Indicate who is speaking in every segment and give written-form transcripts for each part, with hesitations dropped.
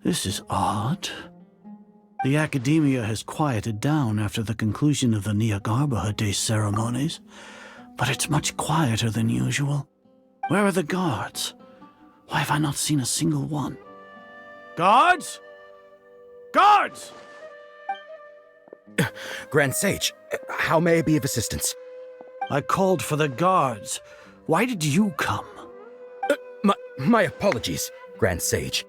Speaker 1: This is odd. The academia has quieted down after the conclusion of the Nyagarbha Day ceremonies, but it's much quieter than usual. Where are the guards? Why have I not seen a single one? Guards? Guards!
Speaker 2: Grand Sage, how may I be of assistance?
Speaker 1: I called for the guards. Why did you come?
Speaker 2: My apologies, Grand Sage.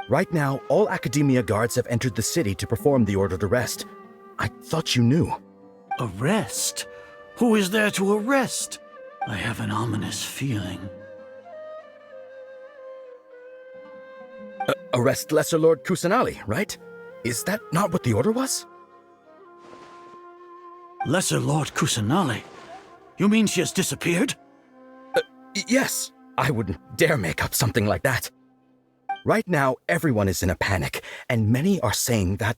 Speaker 2: Right now, all Academia guards have entered the city to perform the ordered arrest. I thought you knew.
Speaker 1: Arrest? Who is there to arrest? I have an ominous feeling.
Speaker 2: Arrest Lesser Lord Kusanali, right? Is that not what the order was?
Speaker 1: Lesser Lord Kusanali? You mean she has disappeared?
Speaker 2: Yes. I wouldn't dare make up something like that. Right now, everyone is in a panic, and many are saying that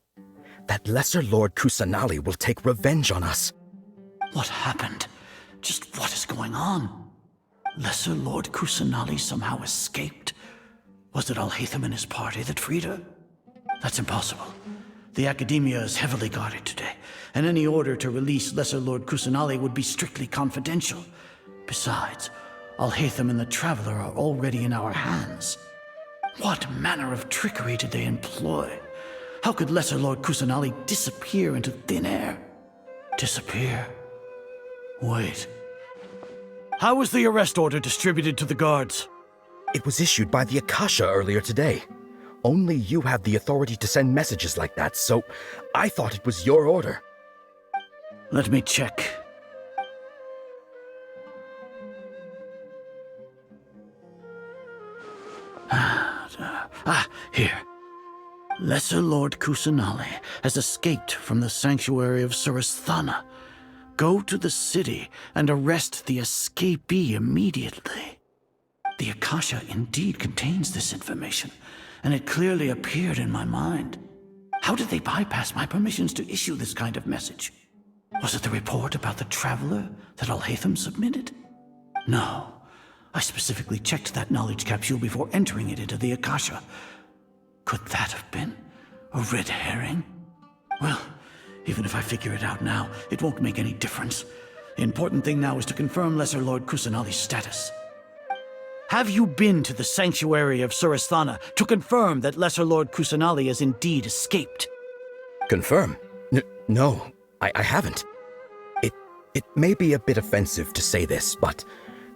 Speaker 2: Lesser Lord Kusanali will take revenge on us.
Speaker 1: What happened? Just what is going on? Lesser Lord Kusanali somehow escaped? Was it Alhaitham and his party that freed her? That's impossible. The Academia is heavily guarded today, and any order to release Lesser Lord Kusanali would be strictly confidential. Besides, Alhaitham and the Traveler are already in our hands. What manner of trickery did they employ? How could Lesser Lord Kusanali disappear into thin air? Disappear? Wait. How was the arrest order distributed to the guards?
Speaker 2: It was issued by the Akasha earlier today. Only you have the authority to send messages like that, so I thought it was your order.
Speaker 1: Let me check. Here. Lesser Lord Kusanali has escaped from the sanctuary of Surasthana. Go to the city and arrest the escapee immediately. The Akasha indeed contains this information, and it clearly appeared in my mind. How did they bypass my permissions to issue this kind of message? Was it the report about the Traveler that Alhaitham submitted? No. I specifically checked that knowledge capsule before entering it into the Akasha. Could that have been a red herring? Well, even if I figure it out now, it won't make any difference. The important thing now is to confirm Lesser Lord Kusanali's status. Have you been to the sanctuary of Surasthana to confirm that Lesser Lord Kusanali has indeed escaped?
Speaker 2: Confirm? No, I haven't. It may be a bit offensive to say this, but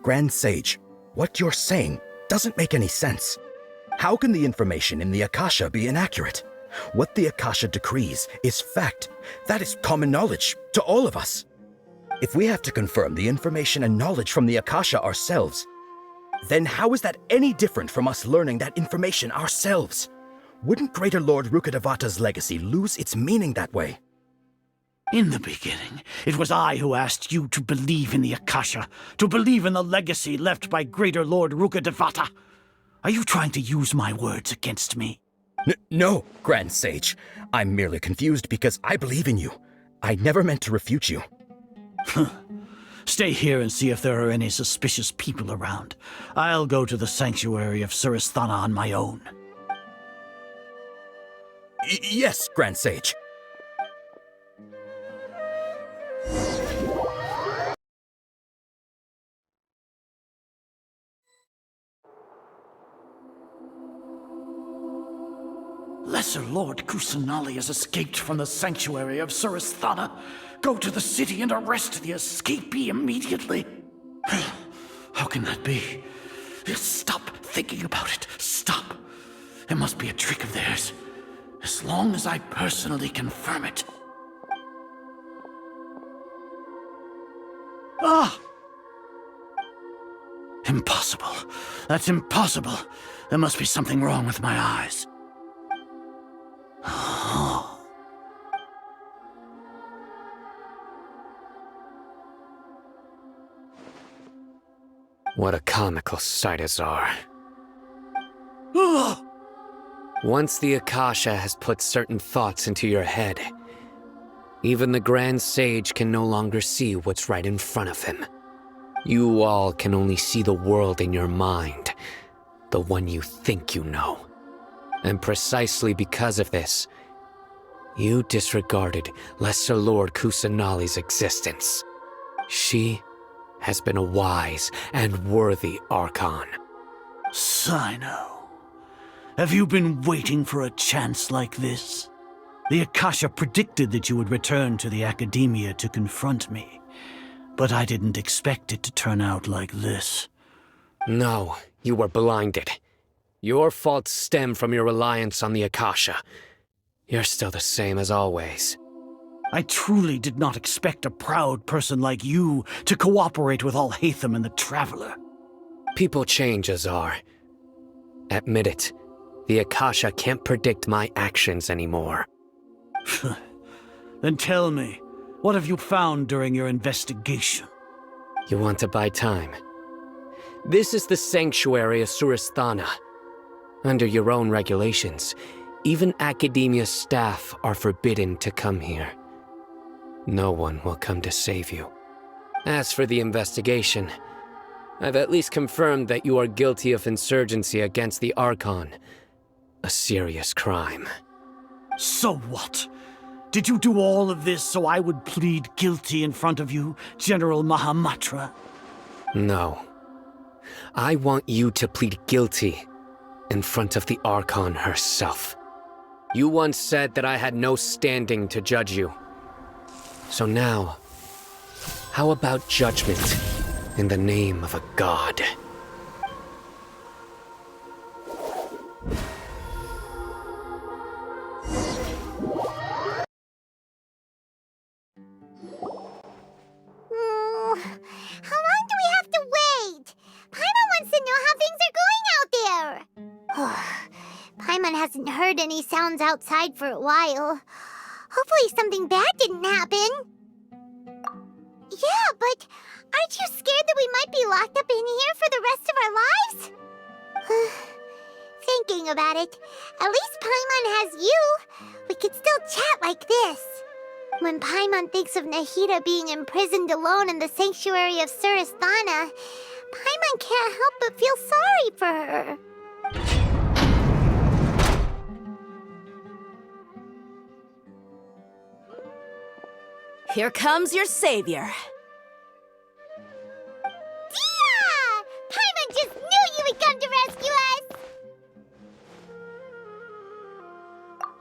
Speaker 2: Grand Sage, what you're saying doesn't make any sense. How can the information in the Akasha be inaccurate? What the Akasha decrees is fact. That is common knowledge to all of us. If we have to confirm the information and knowledge from the Akasha ourselves, then how is that any different from us learning that information ourselves? Wouldn't Greater Lord Rukkhadevata's legacy lose its meaning that way?
Speaker 1: In the beginning, it was I who asked you to believe in the Akasha, to believe in the legacy left by Greater Lord Rukkhadevata. Are you trying to use my words against me?
Speaker 2: No, Grand Sage. I'm merely confused because I believe in you. I never meant to refute you.
Speaker 1: Stay here and see if there are any suspicious people around. I'll go to the sanctuary of Surasthana on my own.
Speaker 2: Yes, Grand Sage.
Speaker 1: Lesser Lord Kusanali has escaped from the sanctuary of Surasthana. Go to the city and arrest the escapee immediately. How can that be? Stop thinking about it. Stop. It must be a trick of theirs. As long as I personally confirm it. Ah! Impossible. That's impossible. There must be something wrong with my eyes.
Speaker 3: What a comical sight, Azar. Once the Akasha has put certain thoughts into your head, even the Grand Sage can no longer see what's right in front of him. You all can only see the world in your mind. the one you think you know. And precisely because of this, you disregarded Lesser Lord Kusanali's existence. She has been a wise and worthy Archon.
Speaker 1: Sino, have you been waiting for a chance like this? The Akasha predicted that you would return to the Academia to confront me, but I didn't expect it to turn out like this.
Speaker 3: No, you were blinded. Your faults stem from your reliance on the Akasha. You're still the same as always.
Speaker 1: I truly did not expect a proud person like you to cooperate with Alhaitham and the Traveler.
Speaker 3: People change, Azar. Admit it. The Akasha can't predict my actions anymore.
Speaker 1: Then tell me, what have you found during your investigation?
Speaker 3: You want to buy time? This is the sanctuary of Surasthana. Under your own regulations, even Academia staff are forbidden to come here. No one will come to save you. As for the investigation, I've at least confirmed that you are guilty of insurgency against the Archon. A serious crime.
Speaker 1: So what? Did you do all of this so I would plead guilty in front of you, General Mahamatra?
Speaker 3: No. I want you to plead guilty in front of the Archon herself. You once said that I had no standing to judge you. So now, how about judgment in the name of a god?
Speaker 4: How long do we have to wait? Paimon wants to know how things are going out there. Paimon hasn't heard any sounds outside for a while. Hopefully something bad didn't happen. Yeah, but aren't you scared that we might be locked up in here for the rest of our lives? Thinking about it, at least Paimon has you. We could still chat like this. When Paimon thinks of Nahida being imprisoned alone in the sanctuary of Surasthana, Paimon can't help but feel sorry for her.
Speaker 5: Here comes your savior.
Speaker 4: Dia! Paimon just knew you would come to rescue us!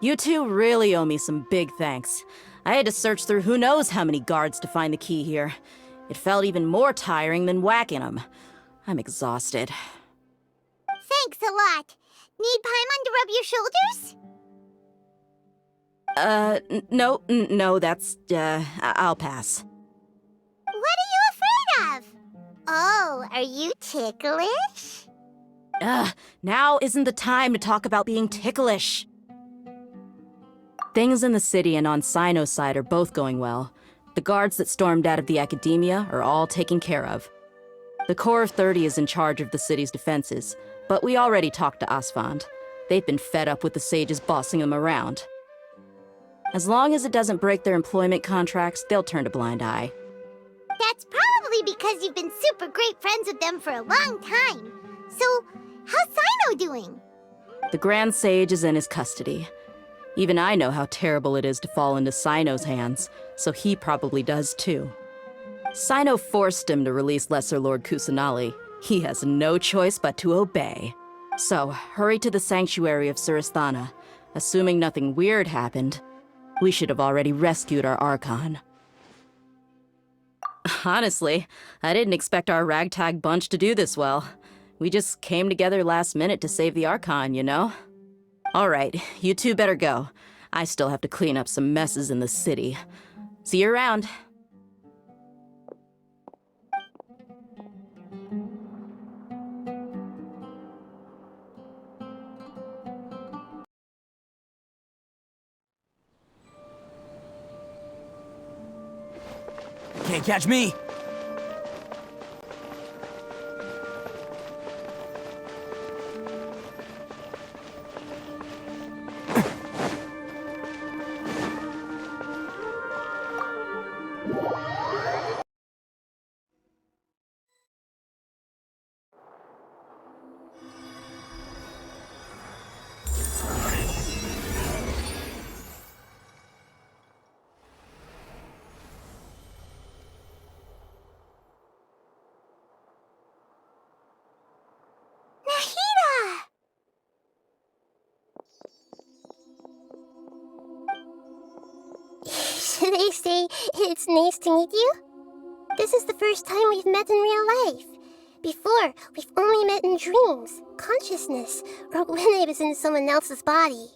Speaker 5: You two really owe me some big thanks. I had to search through who knows how many guards to find the key here. It felt even more tiring than whacking them. I'm exhausted.
Speaker 4: Thanks a lot. Need Paimon to rub your shoulders?
Speaker 5: No, that's, I'll pass.
Speaker 4: What are you afraid of? Oh, are you ticklish?
Speaker 5: Now isn't the time to talk about being ticklish. Things in the city and on Sino's side are both going well. The guards that stormed out of the Academia are all taken care of. The Corps of 30 is in charge of the city's defenses, but we already talked to Asfand. They've been fed up with the sages bossing them around. As long as it doesn't break their employment contracts, they'll turn a blind eye.
Speaker 4: That's probably because you've been super great friends with them for a long time. So, how's Sino doing?
Speaker 5: The Grand Sage is in his custody. Even I know how terrible it is to fall into Sino's hands, so he probably does too. Sino forced him to release Lesser Lord Kusanali. He has no choice but to obey. So, hurry to the sanctuary of Surasthana. Assuming nothing weird happened, we should have already rescued our Archon. Honestly, I didn't expect our ragtag bunch to do this well. We just came together last minute to save the Archon, you know? All right, you two better go. I still have to clean up some messes in the city. See you around.
Speaker 6: Can't catch me! they say it's nice to meet you. This is the first time we've met in real life. Before, we've only met in dreams, consciousness, or when I was in someone else's body.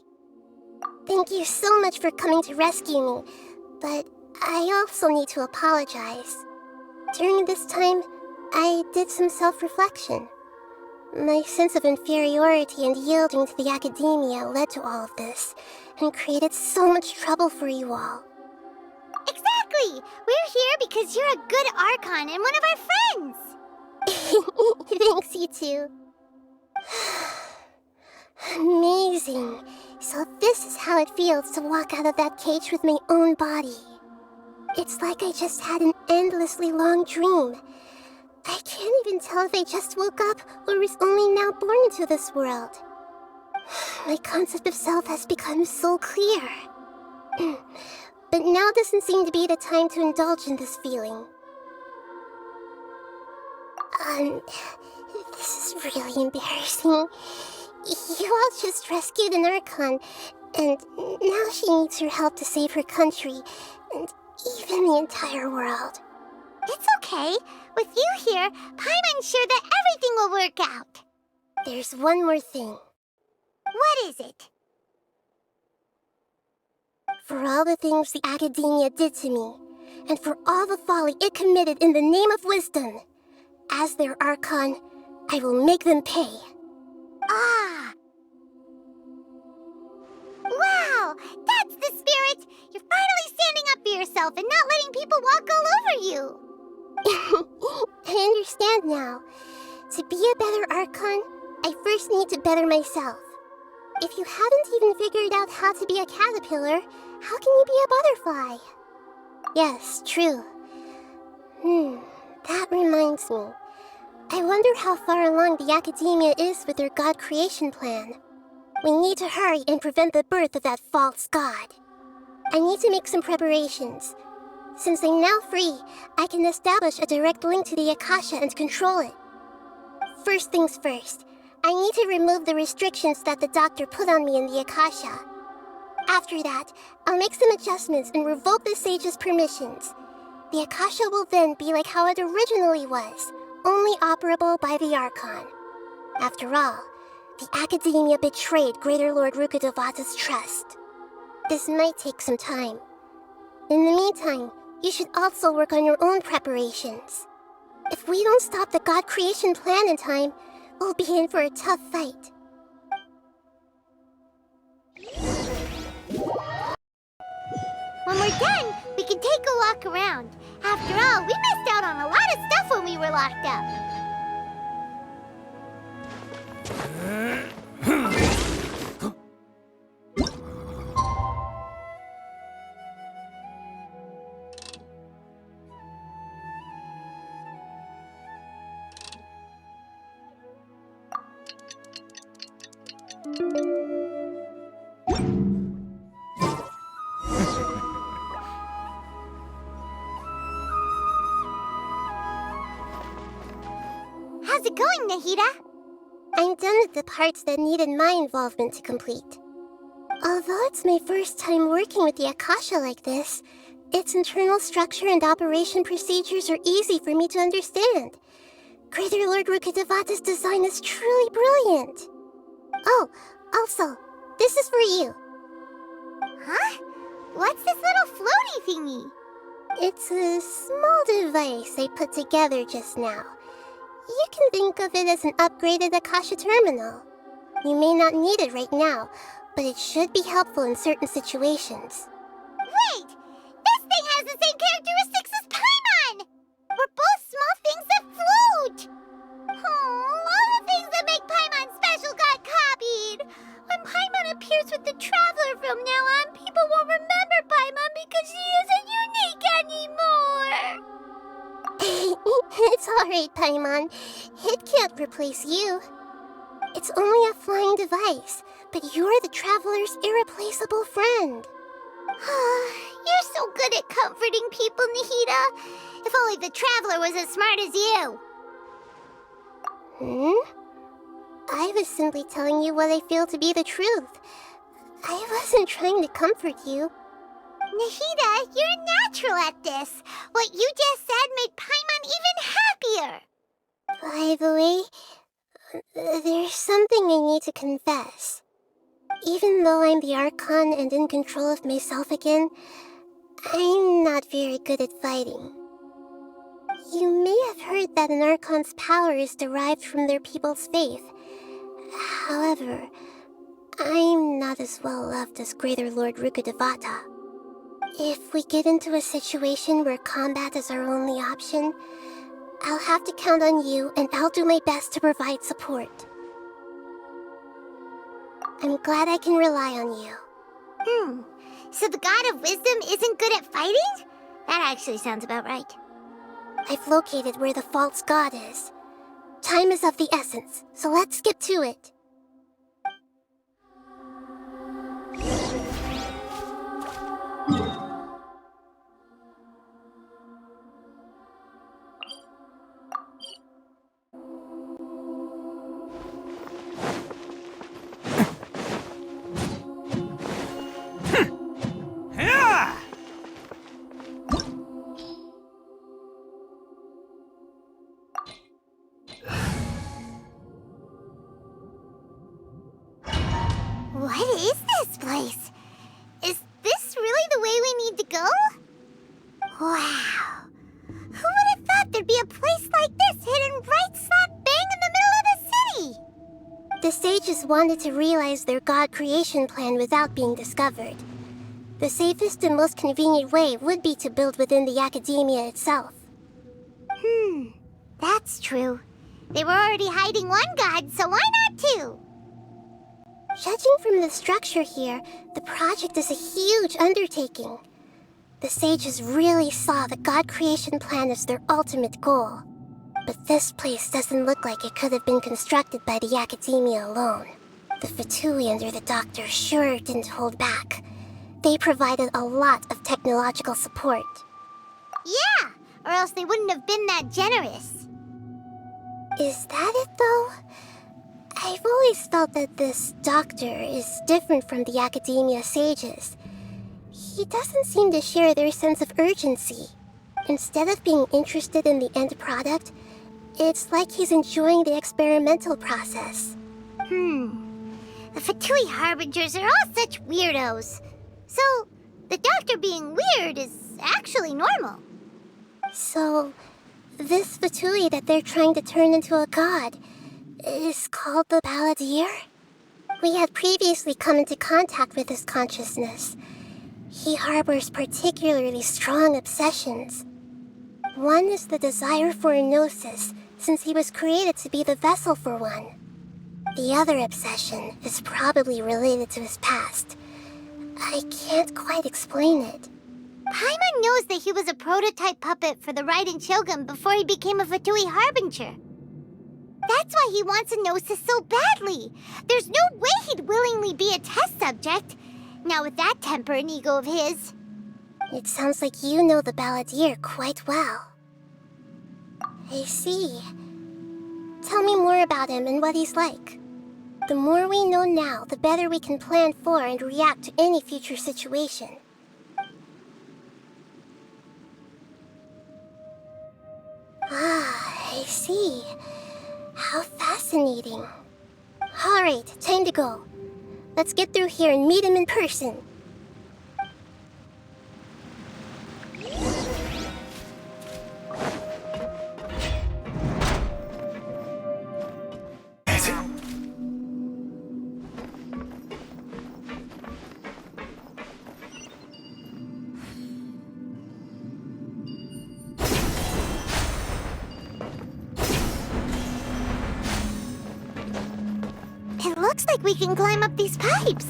Speaker 6: Thank you so much for coming to rescue me, but I also need to apologize. During this time, I did some self-reflection. My sense of inferiority and yielding to the academia led to all of this, and created so much trouble for you all.
Speaker 4: Exactly! We're here because you're a good Archon and one of our friends!
Speaker 6: Thanks, you two. Amazing. So this is how it feels to walk out of that cage with my own body. It's like I just had an endlessly long dream. I can't even tell if I just woke up or was only now born into this world. My concept of self has become so clear. But now doesn't seem to be the time to indulge in this feeling. This is really embarrassing. You all just rescued an Archon, and now she needs your help to save her country, and even the entire world.
Speaker 4: It's okay. With you here, Paimon's sure that everything will work out.
Speaker 6: There's one more thing.
Speaker 4: What is it?
Speaker 6: For all the things the academia did to me, and for all the folly it committed in the name of wisdom, as their Archon, I will make them pay.
Speaker 4: Ah! Wow! That's the spirit! You're finally standing up for yourself and not letting people walk all over you!
Speaker 6: I understand now. To be a better Archon, I first need to better myself. If you haven't even figured out how to be a caterpillar, how can you be a butterfly? Yes, true. That reminds me. I wonder how far along the academia is with their god creation plan. We need to hurry and prevent the birth of that false god. I need to make some preparations. Since I'm now free, I can establish a direct link to the Akasha and control it. First things first, I need to remove the restrictions that the doctor put on me in the Akasha. After that, I'll make some adjustments and revoke the sage's permissions. The Akasha will then be like how it originally was, only operable by the Archon. After all, the academia betrayed Greater Lord Rukkhadevata's trust. This might take some time. In the meantime, you should also work on your own preparations. If we don't stop the god creation plan in time, we'll be in for a tough fight.
Speaker 4: When we're done, we can take a walk around. After all, we missed out on a lot of stuff when we were locked up. How's it going, Nahida?
Speaker 6: I'm done with the parts that needed my involvement to complete. Although it's my first time working with the Akasha like this, its internal structure and operation procedures are easy for me to understand. Greater Lord Rukkhadevata's design is truly brilliant. Oh, also, this is for you.
Speaker 4: Huh? What's this little floaty thingy?
Speaker 6: It's a small device I put together just now. You can think of it as an upgraded Akasha terminal. You may not need it right now, but it should be helpful in certain situations.
Speaker 4: Wait! This thing has the same characteristics as Paimon! We're both small things that float! Oh, all the things that make Paimon special got copied! When Paimon appears with the Traveler from now on, people won't remember Paimon because she isn't unique anymore!
Speaker 6: It's alright, Paimon. It can't replace you. It's only a flying device, but you're the Traveler's irreplaceable friend.
Speaker 4: You're so good at comforting people, Nahida. If only the Traveler was as smart as you.
Speaker 6: I was simply telling you what I feel to be the truth. I wasn't trying to comfort you.
Speaker 4: Nahida, you're a natural at this. What you just said made Paimon even happier.
Speaker 6: By the way, there's something I need to confess. Even though I'm the Archon and in control of myself again, I'm not very good at fighting. You may have heard that an Archon's power is derived from their people's faith. However, I'm not as well loved as Greater Lord Rukkhadevata. If we get into a situation where combat is our only option, I'll have to count on you, and I'll do my best to provide support. I'm glad I can rely on you.
Speaker 4: So the God of Wisdom isn't good at fighting? That actually sounds about right.
Speaker 6: I've located where the false god is. Time is of the essence, so let's get to it.
Speaker 4: What is this place? Is this really the way we need to go? Wow. Who would have thought there'd be a place like this hidden right slap bang in the middle of the city?
Speaker 6: The sages wanted to realize their god creation plan without being discovered. The safest and most convenient way would be to build within the academia itself.
Speaker 4: That's true. They were already hiding one god, so why not two?
Speaker 6: Judging from the structure here, the project is a huge undertaking. The sages really saw the god creation plan as their ultimate goal. But this place doesn't look like it could have been constructed by the academia alone. The Fatui under the doctor sure didn't hold back. They provided a lot of technological support.
Speaker 4: Yeah, or else they wouldn't have been that generous.
Speaker 6: Is that it, though? I've always felt that this doctor is different from the academia sages. He doesn't seem to share their sense of urgency. Instead of being interested in the end product, it's like he's enjoying the experimental process.
Speaker 4: The Fatui Harbingers are all such weirdos. So, the doctor being weird is actually normal.
Speaker 6: So, this Fatui that they're trying to turn into a god is called the Balladeer? We had previously come into contact with his consciousness. He harbors particularly strong obsessions. One is the desire for a gnosis, since he was created to be the vessel for one. The other obsession is probably related to his past. I can't quite explain it.
Speaker 4: Paimon knows that he was a prototype puppet for the Raiden Shogun before he became a Fatui Harbinger. That's why he wants a gnosis so badly. There's no way he'd willingly be a test subject. Now with that temper and ego of his.
Speaker 6: It sounds like you know the Balladeer quite well. I see. Tell me more about him and what he's like. The more we know now, the better we can plan for and react to any future situation. Ah, I see. How fascinating. Alright, time to go. Let's get through here and meet him in person.
Speaker 4: It looks like we can climb up these pipes.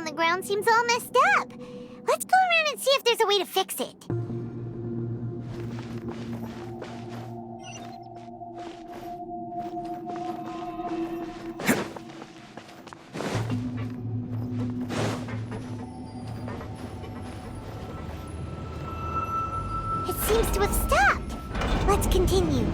Speaker 4: on the ground seems all messed up. Let's go around and see if there's a way to fix it. It seems to have stopped. Let's continue.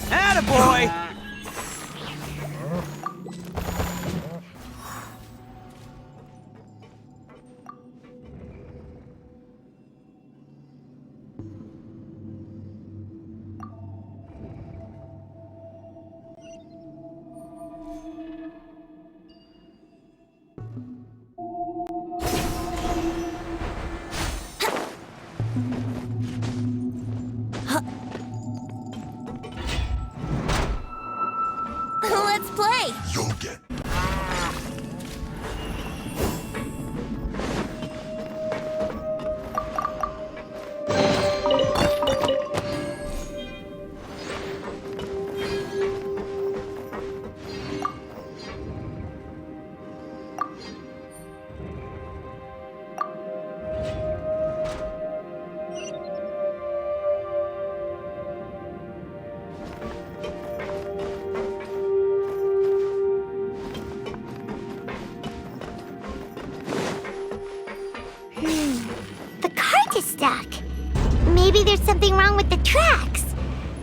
Speaker 7: Attaboy!
Speaker 4: Let's play.
Speaker 8: You'll get.
Speaker 4: The cart is stuck. Maybe there's something wrong with the tracks.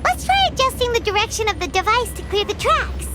Speaker 4: Let's try adjusting the direction of the device to clear the tracks.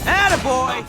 Speaker 7: Attaboy!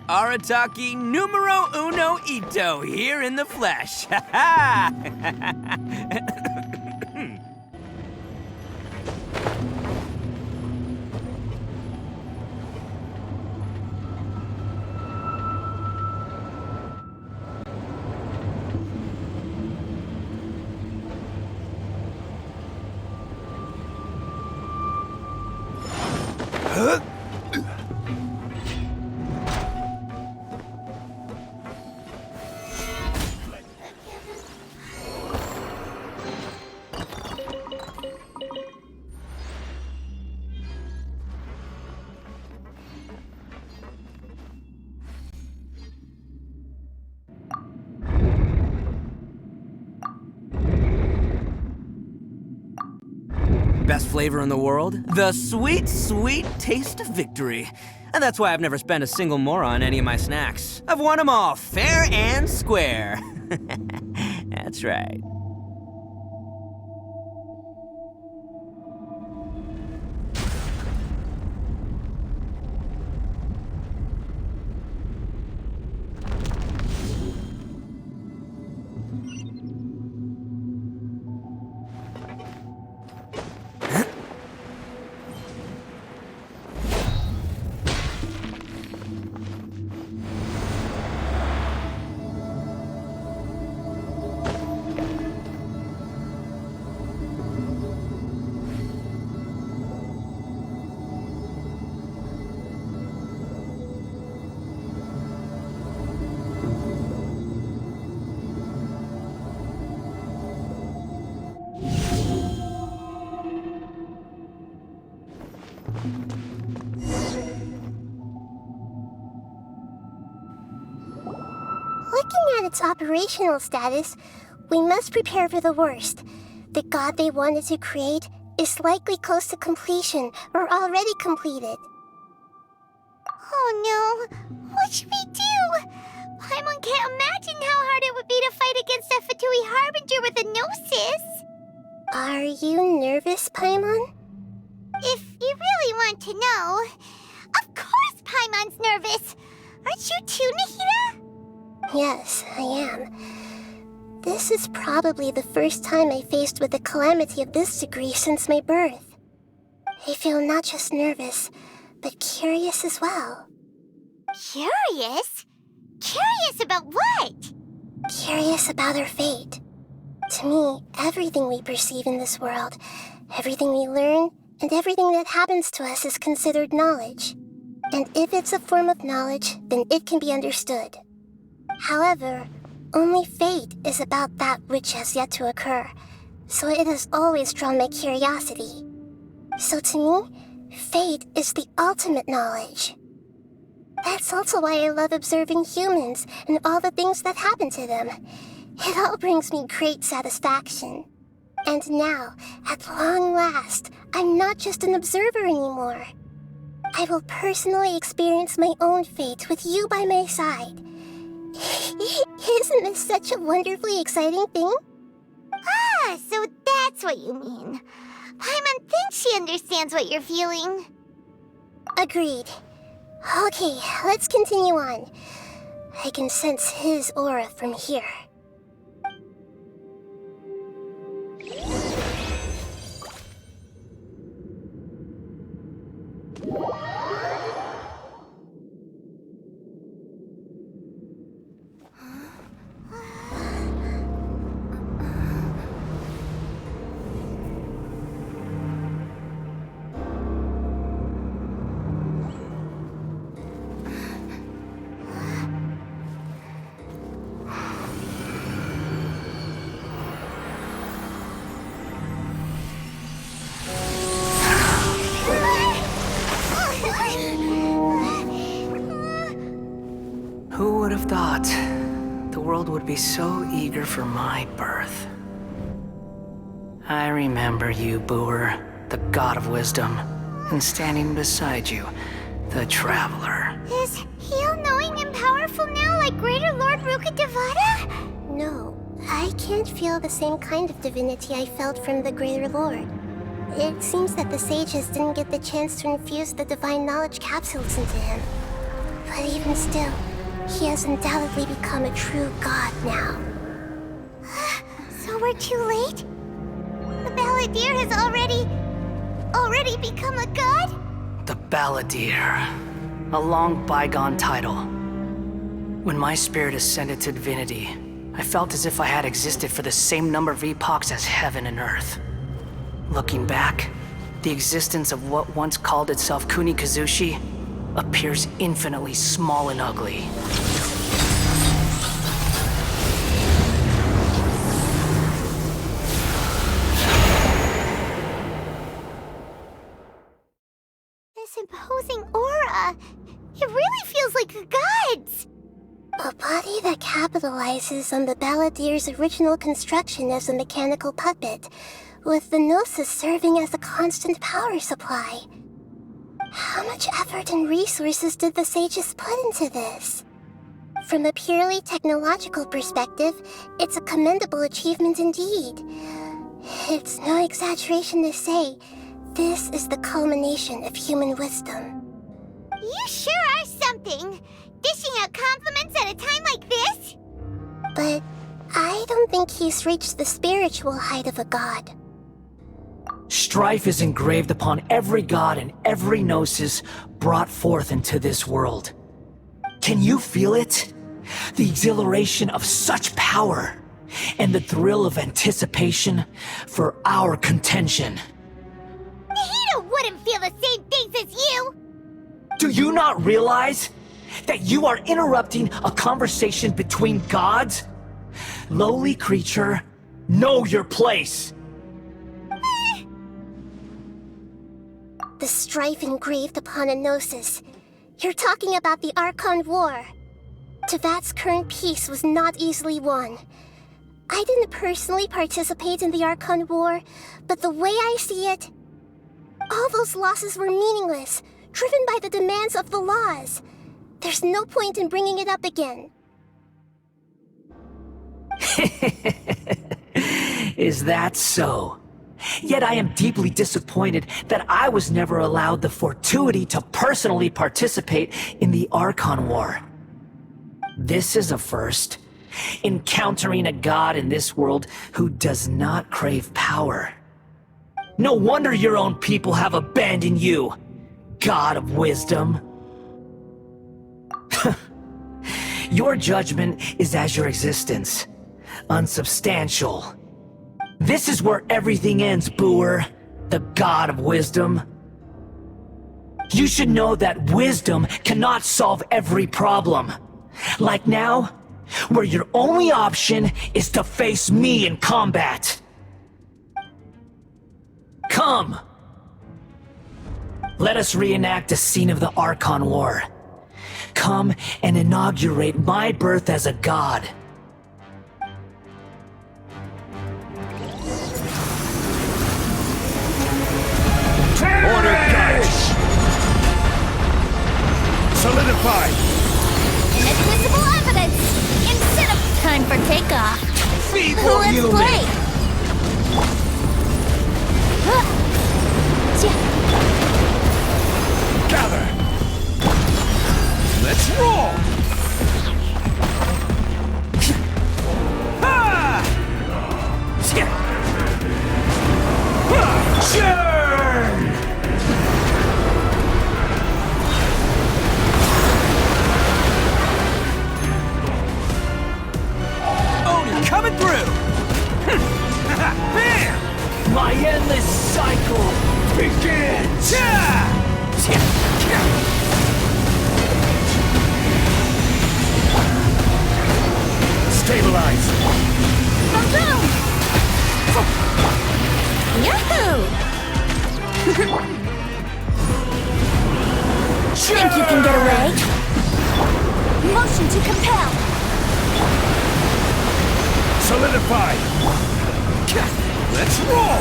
Speaker 7: Arataki numero uno ito here in the flesh. Ha ha! best flavor in the world? The sweet, sweet taste of victory. And that's why I've never spent a single more on any of my snacks. I've won them all, fair and square. That's right.
Speaker 6: Looking at its operational status, we must prepare for the worst. The god they wanted to create is likely close to completion or already completed.
Speaker 4: Oh no, what should we do? Paimon can't imagine how hard it would be to fight against a Fatui Harbinger with a Gnosis.
Speaker 6: Are you nervous, Paimon?
Speaker 4: If you really want to know, of course Paimon's nervous. Aren't you too, Nahida?
Speaker 6: Yes, I am. This is probably the first time I faced with a calamity of this degree since my birth. I feel not just nervous, but curious as well.
Speaker 4: Curious? Curious about what?
Speaker 6: Curious about our fate. To me, everything we perceive in this world, everything we learn, and everything that happens to us is considered knowledge. And if it's a form of knowledge, then it can be understood. However, only fate is about that which has yet to occur, so it has always drawn my curiosity. So to me, fate is the ultimate knowledge. That's also why I love observing humans and all the things that happen to them. It all brings me great satisfaction. And now, at long last, I'm not just an observer anymore. I will personally experience my own fate with you by my side. Isn't this such a wonderfully exciting thing?
Speaker 4: Ah, so that's what you mean. Paimon thinks she understands what you're feeling.
Speaker 6: Agreed. Okay, let's continue on. I can sense his aura from here.
Speaker 8: Who would have thought the world would be so eager for my birth? I remember you, Booer, the god of wisdom, and standing beside you, the traveler.
Speaker 4: Is he all-knowing and powerful now like Greater Lord Rukkhadevata?
Speaker 6: No, I can't feel the same kind of divinity I felt from the Greater Lord. It seems that the sages didn't get the chance to infuse the divine knowledge capsules into him. But even still, he has undoubtedly become a true god now.
Speaker 4: So we're too late? The Balladeer has already become a god?
Speaker 8: The Balladeer. A long bygone title. When my spirit ascended to divinity, I felt as if I had existed for the same number of epochs as heaven and earth. Looking back, the existence of what once called itself Kunikazushi appears infinitely small and ugly.
Speaker 4: This imposing aura, it really feels like a god's.
Speaker 6: A body that capitalizes on the Balladeer's original construction as a mechanical puppet, with the Gnosis serving as a constant power supply. How much effort and resources did the sages put into this? From a purely technological perspective, it's a commendable achievement indeed. It's no exaggeration to say, this is the culmination of human wisdom.
Speaker 4: You sure are something! Dishing out compliments at a time like this?
Speaker 6: But I don't think he's reached the spiritual height of a god.
Speaker 8: Strife is engraved upon every god and every gnosis brought forth into this world. Can you feel it? The exhilaration of such power, and the thrill of anticipation for our contention.
Speaker 4: Nahida wouldn't feel the same things as you!
Speaker 8: Do you not realize that you are interrupting a conversation between gods? Lowly creature, know your place!
Speaker 6: The strife engraved upon a Gnosis. You're talking about the Archon War. Tevat's current peace was not easily won. I didn't personally participate in the Archon War, but the way I see it, all those losses were meaningless, driven by the demands of the laws. There's no point in bringing it up again.
Speaker 8: Is that so? Yet I am deeply disappointed that I was never allowed the fortuity to personally participate in the Archon War. This is a first. Encountering a god in this world who does not crave power. No wonder your own people have abandoned you, God of Wisdom. Your judgment is as your existence, unsubstantial. This is where everything ends, Booer, the God of Wisdom. You should know that wisdom cannot solve every problem. Like now, where your only option is to face me in combat. Come! Let us reenact a scene of the Archon War. Come and inaugurate my birth as a god.
Speaker 2: Order guards! Solidify!
Speaker 4: Inadmissible evidence! Instead of time for takeoff!
Speaker 8: Feeble
Speaker 4: Let's
Speaker 8: human!
Speaker 4: play!
Speaker 2: Gather! Let's roll!
Speaker 8: Churn!
Speaker 7: Oni coming through! Bam!
Speaker 8: My endless cycle begins!
Speaker 2: Stabilize!
Speaker 4: Boom! Yahoo! Think you can get away? Motion to compel!
Speaker 2: Solidify! Let's roll!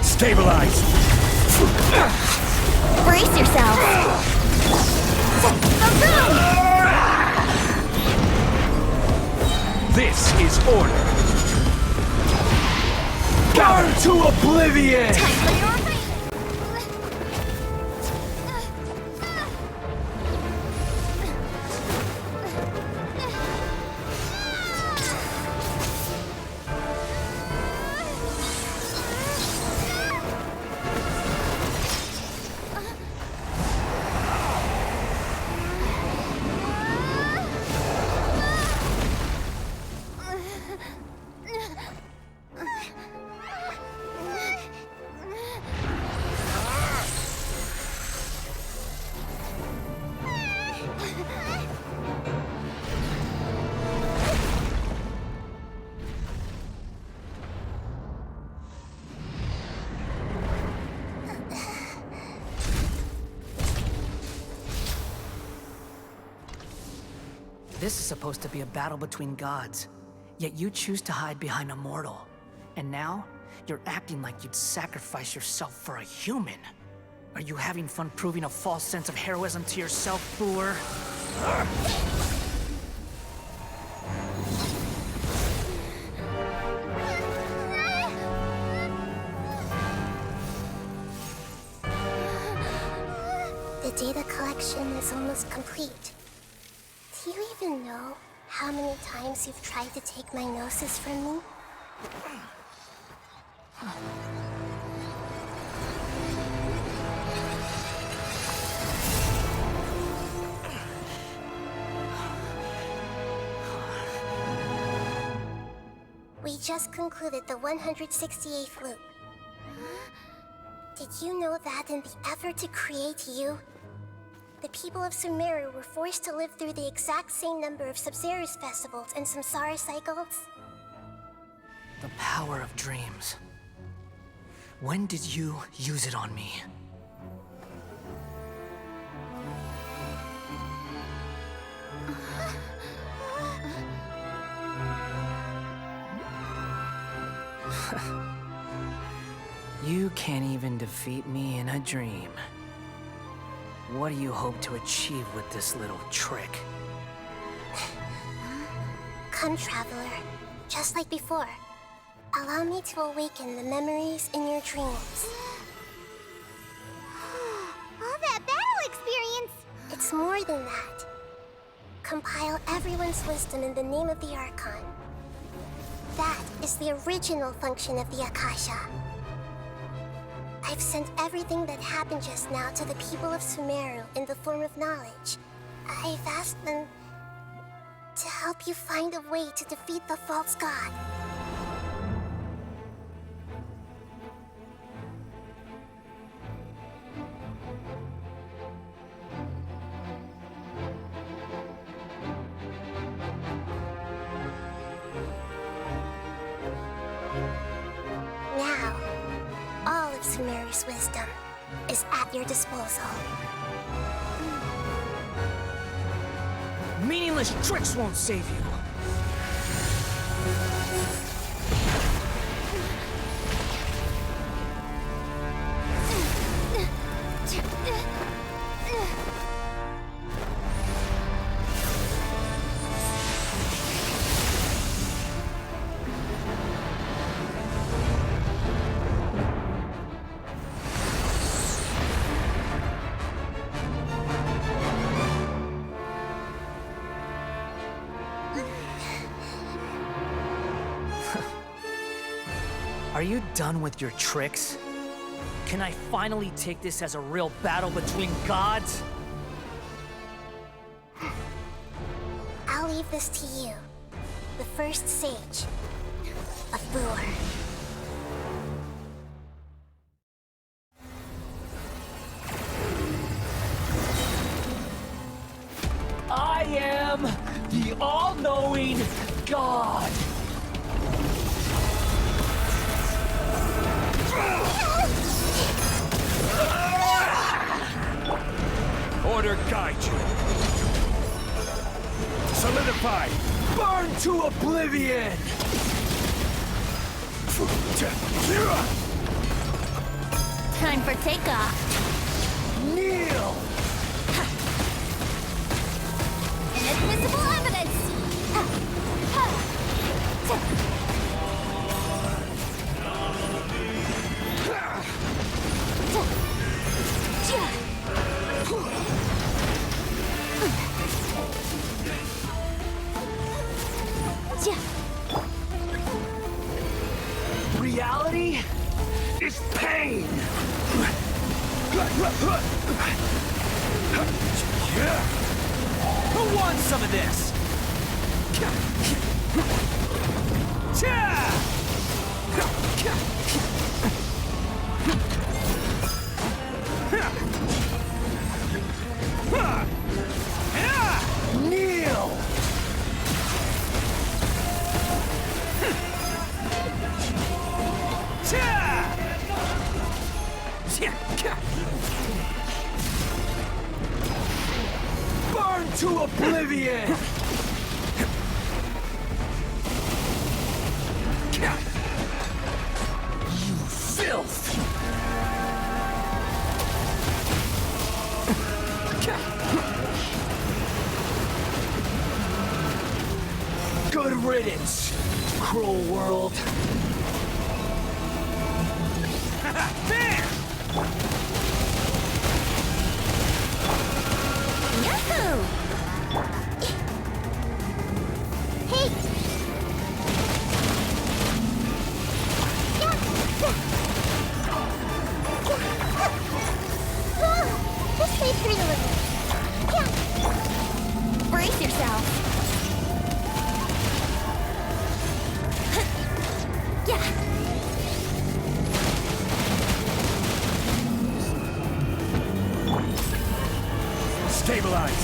Speaker 2: Stabilize!
Speaker 4: Brace yourself!
Speaker 2: This is order!
Speaker 8: Burn to oblivion!
Speaker 4: Time for your
Speaker 8: This is supposed to be a battle between gods, yet you choose to hide behind a mortal. And now, you're acting like you'd sacrifice yourself for a human. Are you having fun proving a false sense of heroism to yourself, Boor?
Speaker 6: The data collection is almost complete. Do you even know how many times you've tried to take my gnosis from me? We just concluded the 168th loop. Did you know that in the effort to create you, the people of Sumeru were forced to live through the exact same number of Sub-Zerus festivals and Samsara cycles?
Speaker 8: The power of dreams. When did you use it on me? You can't even defeat me in a dream. What do you hope to achieve with this little trick?
Speaker 6: Come, Traveler. Just like before. Allow me to awaken the memories in your dreams.
Speaker 4: All that battle experience!
Speaker 6: It's more than that. Compile everyone's wisdom in the name of the Archon. That is the original function of the Akasha. I've sent everything that happened just now to the people of Sumeru in the form of knowledge. I've asked them to help you find a way to defeat the false god. Now, all of Sumeru's wisdom is at your disposal.
Speaker 8: Meaningless tricks won't save you. Are you done with your tricks? Can I finally take this as a real battle between gods?
Speaker 6: I'll leave this to you, the first sage of Boor.
Speaker 8: I am the all-knowing God!
Speaker 9: Order guide you. Solidify. Burn to oblivion.
Speaker 4: Time for takeoff.
Speaker 9: Kneel.
Speaker 4: Inadmissible evidence!
Speaker 9: Reality is pain.
Speaker 7: Who wants some of this?
Speaker 9: Kneel. Burn to oblivion. riddance, cruel world. There!
Speaker 4: Yahoo! Hey! Just wait through the little. Yeah. Brace yourself. Yeah.
Speaker 9: Stabilize.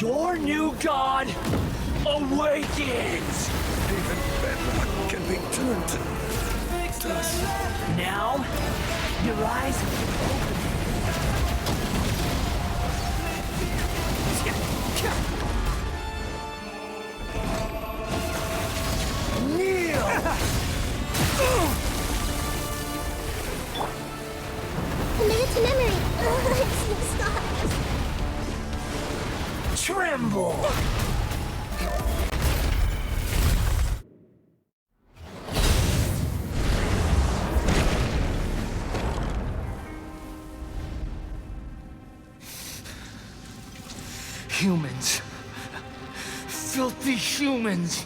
Speaker 9: Your new god awakens!
Speaker 10: Even bedrock can be turned to dust.
Speaker 9: Now, your eyes open. Kneel!
Speaker 6: Commit it to memory. Stop.
Speaker 9: Tremble! Humans. Filthy humans.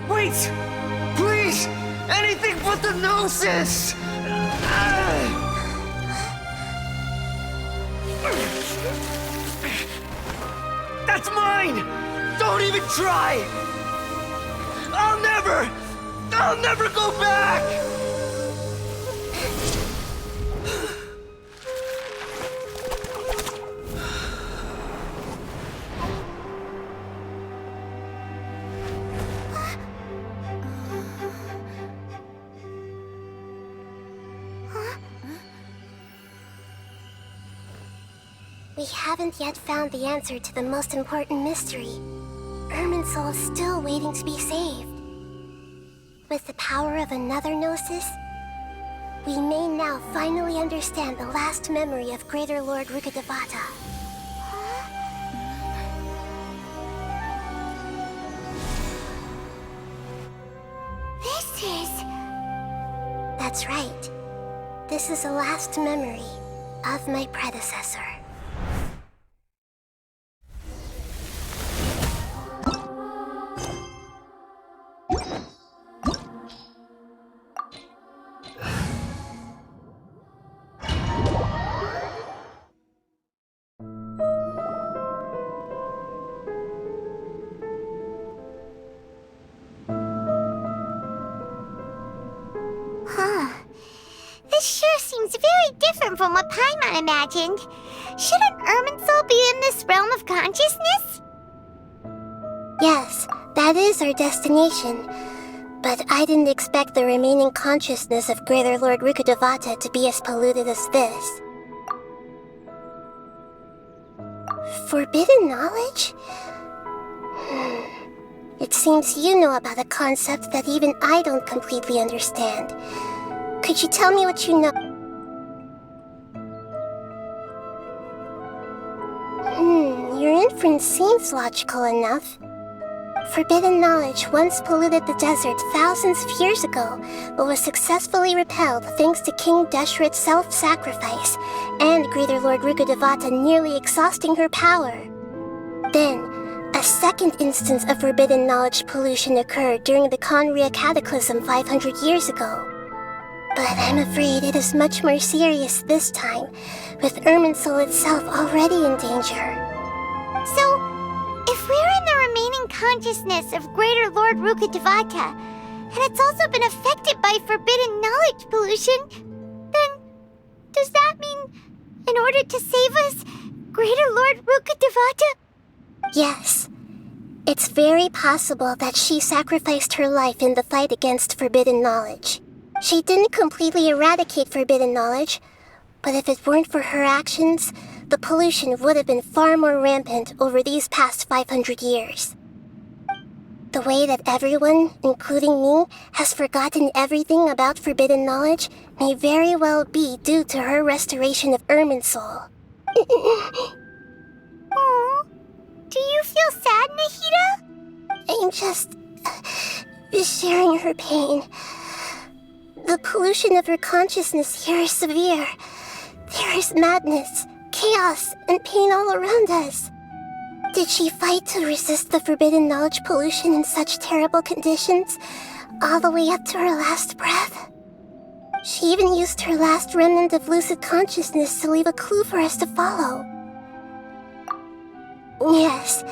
Speaker 9: Wait! Please! Anything but the Gnosis! That's mine! Don't even try! I'll never go back!
Speaker 6: We haven't yet found the answer to the most important mystery. Irminsul is still waiting to be saved. With the power of another Gnosis, we may now finally understand the last memory of Greater Lord Rukkhadevata.
Speaker 4: This is...
Speaker 6: That's right. This is the last memory of my predecessor.
Speaker 4: This sure seems very different from what Paimon imagined. Shouldn't Irminsul be in this realm of consciousness?
Speaker 6: Yes, that is our destination. But I didn't expect the remaining consciousness of Greater Lord Rukkhadevata to be as polluted as this. Forbidden knowledge? It seems you know about a concept that even I don't completely understand. Could you tell me what you know? Your inference seems logical enough. Forbidden knowledge once polluted the desert thousands of years ago, but was successfully repelled thanks to King Deshret's self-sacrifice, and Greater Lord Rukkhadevata nearly exhausting her power. Then, a second instance of forbidden knowledge pollution occurred during the Conria Cataclysm 500 years ago. But I'm afraid it is much more serious this time, with Irminsul itself already in danger.
Speaker 4: So, if we're in the remaining consciousness of Greater Lord Rukkhadevata, and it's also been affected by forbidden knowledge pollution, then does that mean, in order to save us, Greater Lord Rukkhadevata...
Speaker 6: Yes. It's very possible that she sacrificed her life in the fight against forbidden knowledge. She didn't completely eradicate forbidden knowledge, but if it weren't for her actions, the pollution would have been far more rampant over these past 500 years. The way that everyone, including me, has forgotten everything about forbidden knowledge may very well be due to her restoration of Irminsul.
Speaker 4: Aw, do you feel sad, Nahida?
Speaker 6: I'm just sharing her pain. The pollution of her consciousness here is severe. There is madness, chaos, and pain all around us. Did she fight to resist the forbidden knowledge pollution in such terrible conditions, all the way up to her last breath? She even used her last remnant of lucid consciousness to leave a clue for us to follow. Yes,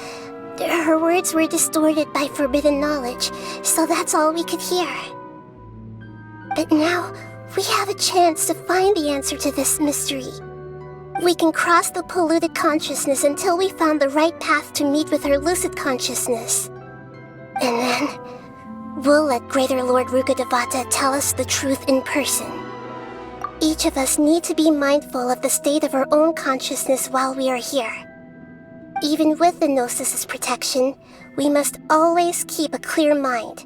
Speaker 6: her words were distorted by forbidden knowledge, so that's all we could hear. But now, we have a chance to find the answer to this mystery. We can cross the polluted consciousness until we found the right path to meet with her lucid consciousness. And then, we'll let Greater Lord Rukkhadevata tell us the truth in person. Each of us need to be mindful of the state of our own consciousness while we are here. Even with the Gnosis' protection, we must always keep a clear mind.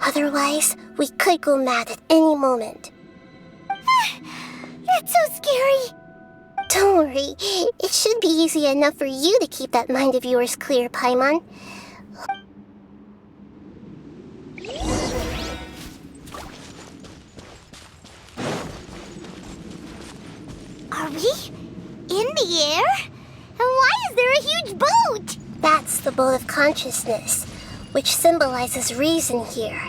Speaker 6: Otherwise, we could go mad at any moment.
Speaker 4: That's so scary.
Speaker 6: Don't worry, it should be easy enough for you to keep that mind of yours clear, Paimon.
Speaker 4: Are we in the air? And why is there a huge boat?
Speaker 6: That's the boat of consciousness, which symbolizes reason here.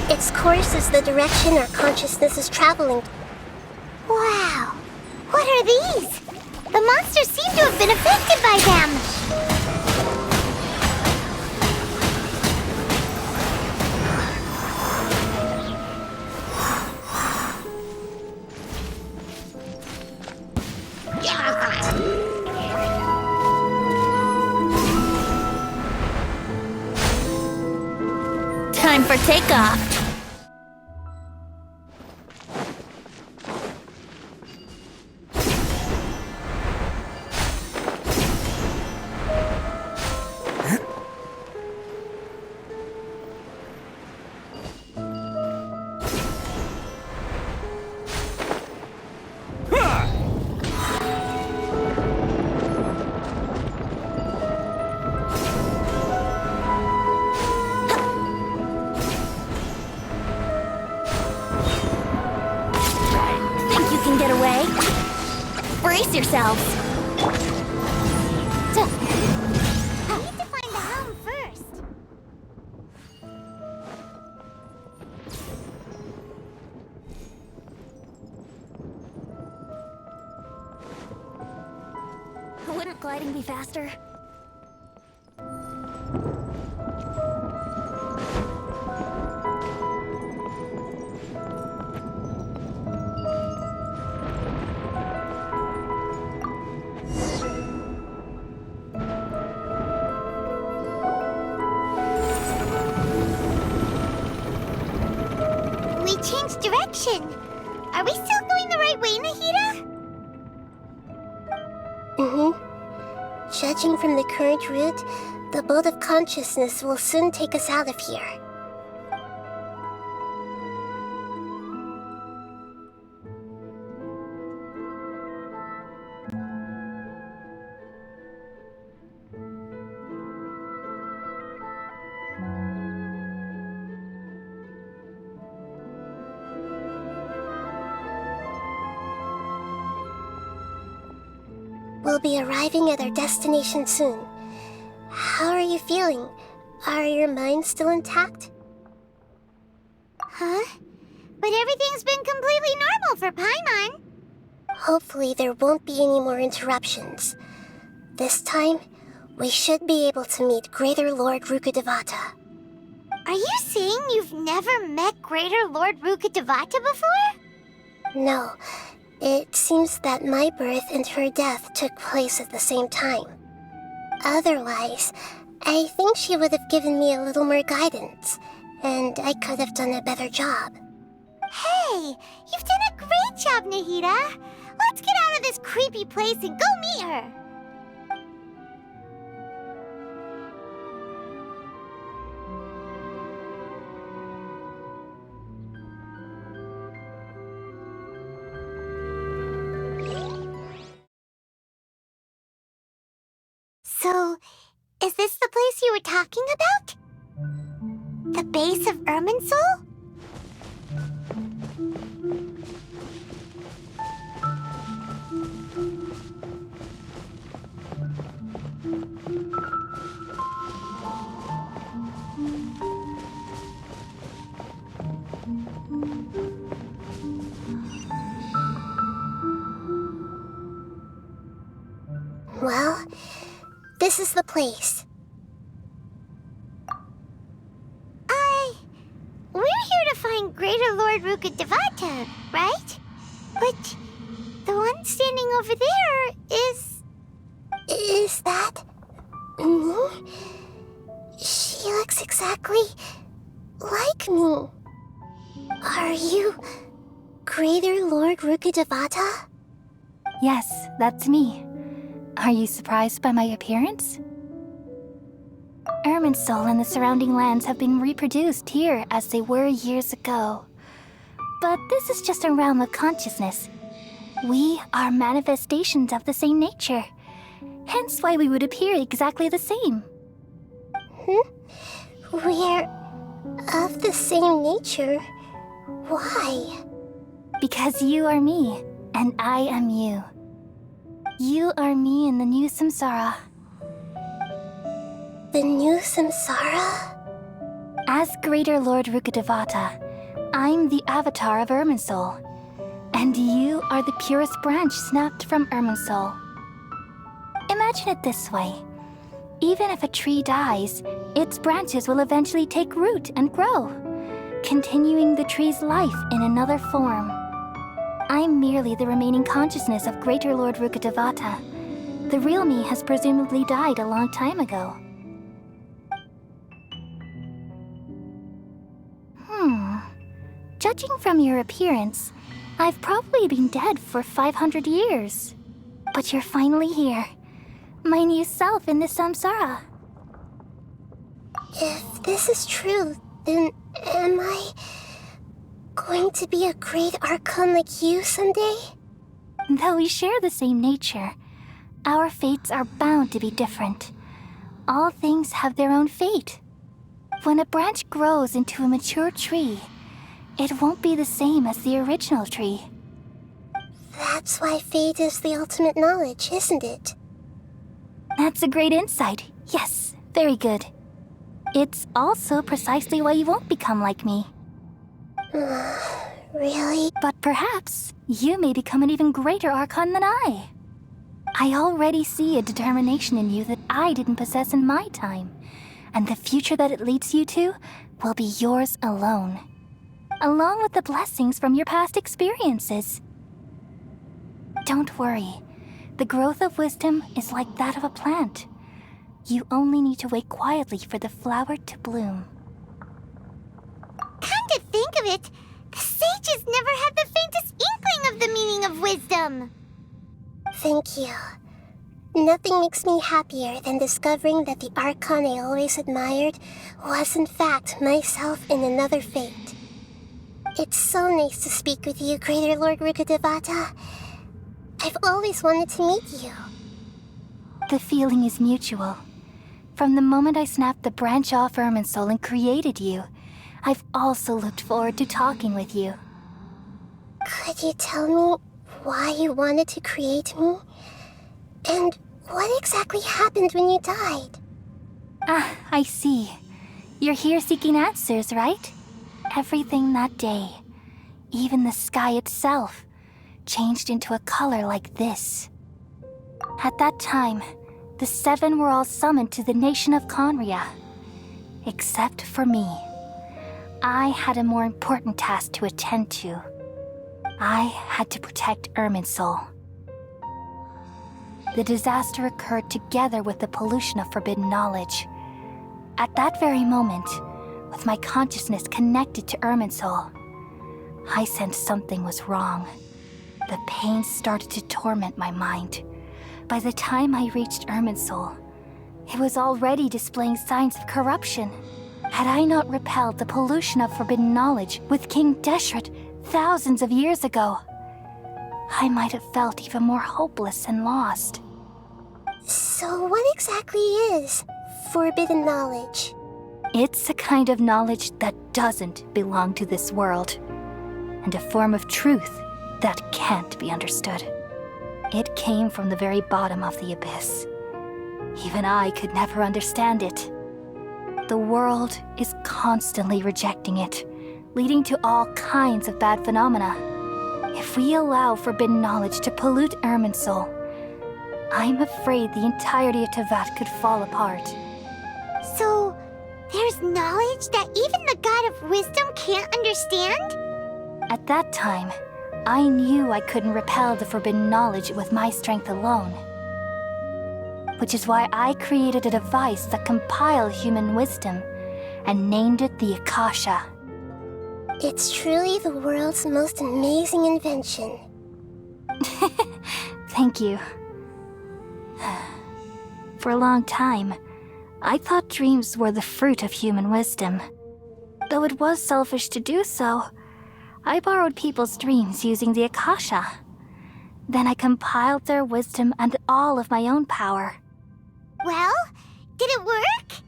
Speaker 6: Its course is the direction our consciousness is traveling.
Speaker 4: Wow. What are these? The monsters seem to have been affected by them.
Speaker 11: Time for takeoff. Get away. Brace yourselves.
Speaker 4: I need to find the helm first.
Speaker 11: Wouldn't gliding be faster?
Speaker 4: Changed direction. Are we still going the right way, Nahida?
Speaker 6: Judging from the current route, the boat of consciousness will soon take us out of here. We'll be arriving at our destination soon. How are you feeling? Are your minds still intact?
Speaker 4: Huh? But everything's been completely normal for Paimon.
Speaker 6: Hopefully there won't be any more interruptions. This time, we should be able to meet Greater Lord Rukkhadevata.
Speaker 4: Are you saying you've never met Greater Lord Rukkhadevata before?
Speaker 6: No. It seems that my birth and her death took place at the same time. Otherwise, I think she would have given me a little more guidance, and I could have done a better job.
Speaker 4: Hey, you've done a great job, Nahida. Let's get out of this creepy place and go meet her. So, is this the place you were talking about? The base of Irminsul?
Speaker 6: Well, this is the place.
Speaker 4: We're here to find Greater Lord Rukkhadevata, right? But the one standing over there is...
Speaker 6: Is that... me? She looks exactly like me. Are you Greater Lord Rukkhadevata?
Speaker 11: Yes, that's me. Are you surprised by my appearance? Irminsul and the surrounding lands have been reproduced here as they were years ago. But this is just a realm of consciousness. We are manifestations of the same nature. Hence why we would appear exactly the same.
Speaker 6: We're of the same nature. Why?
Speaker 11: Because you are me, and I am you. You are me in the new samsara.
Speaker 6: The new samsara?
Speaker 11: As Greater Lord Rukkhadevata, I'm the avatar of Irminsul. And you are the purest branch snapped from Irminsul. Imagine it this way. Even if a tree dies, its branches will eventually take root and grow, continuing the tree's life in another form. I'm merely the remaining consciousness of Greater Lord Rukkhadevata. The real me has presumably died a long time ago. Judging from your appearance, I've probably been dead for 500 years. But you're finally here. My new self in the samsara.
Speaker 6: If this is true, then am I going to be a great Archon like you someday?
Speaker 11: Though we share the same nature, our fates are bound to be different. All things have their own fate. When a branch grows into a mature tree, it won't be the same as the original tree.
Speaker 6: That's why fate is the ultimate knowledge, isn't it?
Speaker 11: That's a great insight. Yes, very good. It's also precisely why you won't become like me.
Speaker 6: Really?
Speaker 11: But perhaps you may become an even greater Archon than I. I already see a determination in you that I didn't possess in my time, and the future that it leads you to will be yours alone, along with the blessings from your past experiences. Don't worry. The growth of wisdom is like that of a plant. You only need to wait quietly for the flower to bloom.
Speaker 4: Come to think of it, the sages never had the faintest inkling of the meaning of wisdom.
Speaker 6: Thank you. Nothing makes me happier than discovering that the Archon I always admired was in fact myself in another fate. It's so nice to speak with you, Greater Lord Rukkhadevata. I've always wanted to meet you.
Speaker 11: The feeling is mutual. From the moment I snapped the branch off Irminsul and created you, I've also looked forward to talking with you.
Speaker 6: Could you tell me why you wanted to create me? And what exactly happened when you died?
Speaker 11: Ah, I see. You're here seeking answers, right? Everything that day, even the sky itself, changed into a color like this. At that time, the seven were all summoned to the nation of Conria. Except for me. I had a more important task to attend to. I had to protect Irminsul. the disaster occurred together with the pollution of forbidden knowledge. At that very moment, with my consciousness connected to Irminsul, I sensed something was wrong. The pain started to torment my mind. By the time I reached Irminsul, it was already displaying signs of corruption. Had I not repelled the pollution of forbidden knowledge with King Deshret thousands of years ago, I might have felt even more hopeless and lost.
Speaker 6: So what exactly is forbidden knowledge?
Speaker 11: It's a kind of knowledge that doesn't belong to this world, and a form of truth that can't be understood. It came from the very bottom of the abyss. Even I could never understand it. The world is constantly rejecting it, leading to all kinds of bad phenomena. If we allow forbidden knowledge to pollute Irminsul, I'm afraid the entirety of Tevat could fall apart.
Speaker 4: So, there's knowledge that even the God of Wisdom can't understand?
Speaker 11: At that time, I knew I couldn't repel the forbidden knowledge with my strength alone. Which is why I created a device that compiled human wisdom and named it the Akasha.
Speaker 6: It's truly the world's most amazing invention.
Speaker 11: Thank you. For a long time, I thought dreams were the fruit of human wisdom. Though it was selfish to do so, I borrowed people's dreams using the Akasha. Then I compiled their wisdom and all of my own power.
Speaker 4: Well, did it work?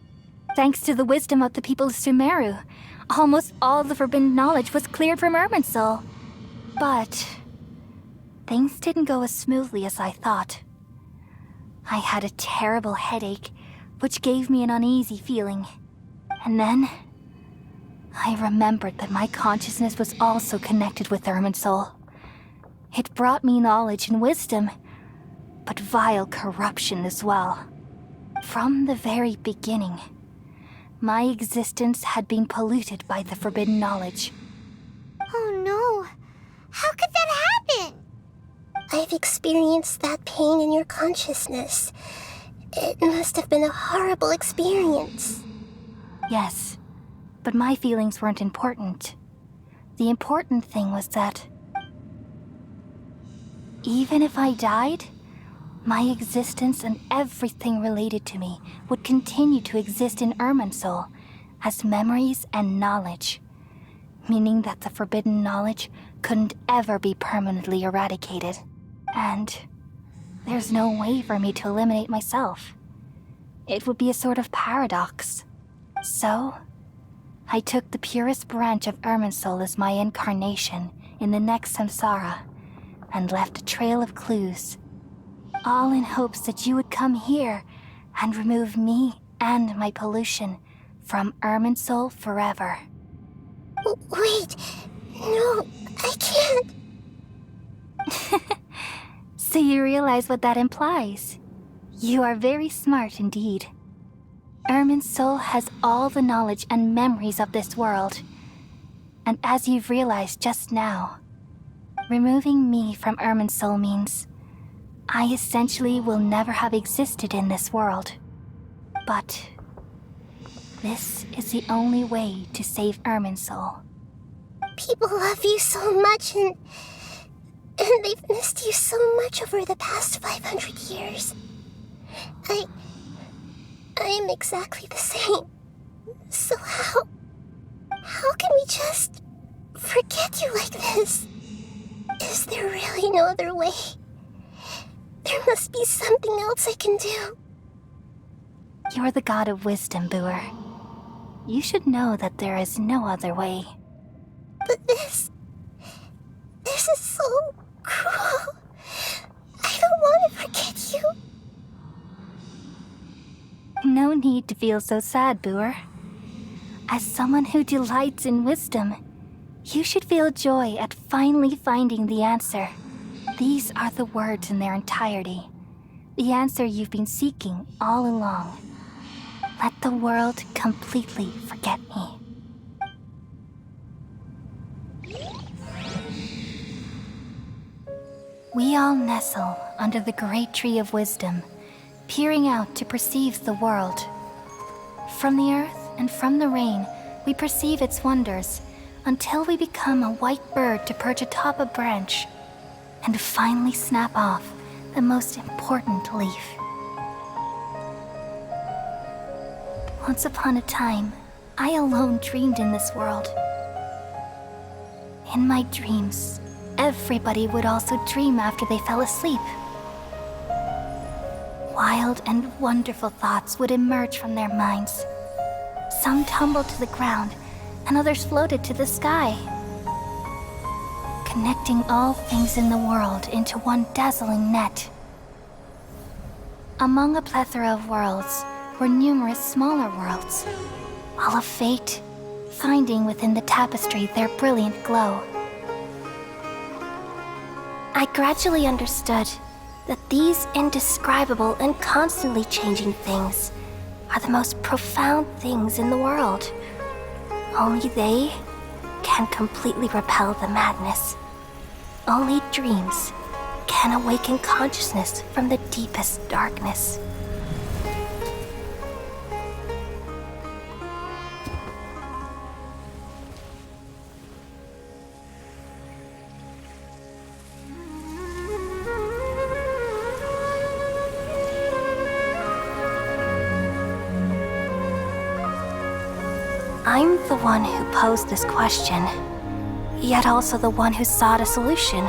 Speaker 11: Thanks to the wisdom of the people of Sumeru, almost all the forbidden knowledge was cleared from Irminsul. But things didn't go as smoothly as I thought. I had a terrible headache, which gave me an uneasy feeling. And then I remembered that my consciousness was also connected with Irminsul. It brought me knowledge and wisdom, but vile corruption as well. From the very beginning, my existence had been polluted by the forbidden knowledge.
Speaker 4: Oh no. How could that happen?
Speaker 6: I've experienced that pain in your consciousness. It must have been a horrible experience.
Speaker 11: Yes, but my feelings weren't important. The important thing was that even if I died, my existence and everything related to me would continue to exist in Irminsul as memories and knowledge, meaning that the forbidden knowledge couldn't ever be permanently eradicated. And there's no way for me to eliminate myself. It would be a sort of paradox. So, I took the purest branch of Irminsul as my incarnation in the next samsara and left a trail of clues, all in hopes that you would come here and remove me and my pollution from Irminsul forever.
Speaker 6: Wait, no, I can't.
Speaker 11: So you realize what that implies? You are very smart indeed. Irminsul has all the knowledge and memories of this world. And as you've realized just now, removing me from Irminsul means I essentially will never have existed in this world. But this is the only way to save Irminsul.
Speaker 6: People love you so much and they've missed you so much over the past 500 years. I am exactly the same. So how can we just forget you like this? Is there really no other way? There must be something else I can do.
Speaker 11: You're the god of wisdom, Boer. You should know that there is no other way.
Speaker 6: But this is so cruel. I don't want to forget you.
Speaker 11: No need to feel so sad, Boer. As someone who delights in wisdom, you should feel joy at finally finding the answer. These are the words in their entirety. The answer you've been seeking all along. Let the world completely forget me. We all nestle under the great tree of wisdom, peering out to perceive the world. From the earth and from the rain, we perceive its wonders, until we become a white bird to perch atop a branch, and finally snap off the most important leaf. Once upon a time, I alone dreamed in this world. In my dreams, everybody would also dream after they fell asleep. Wild and wonderful thoughts would emerge from their minds. Some tumbled to the ground, and others floated to the sky, connecting all things in the world into one dazzling net. Among a plethora of worlds were numerous smaller worlds, all of fate, finding within the tapestry their brilliant glow. I gradually understood that these indescribable and constantly changing things are the most profound things in the world. Only they can completely repel the madness. Only dreams can awaken consciousness from the deepest darkness. I'm the one who posed this question, yet also the one who sought a solution.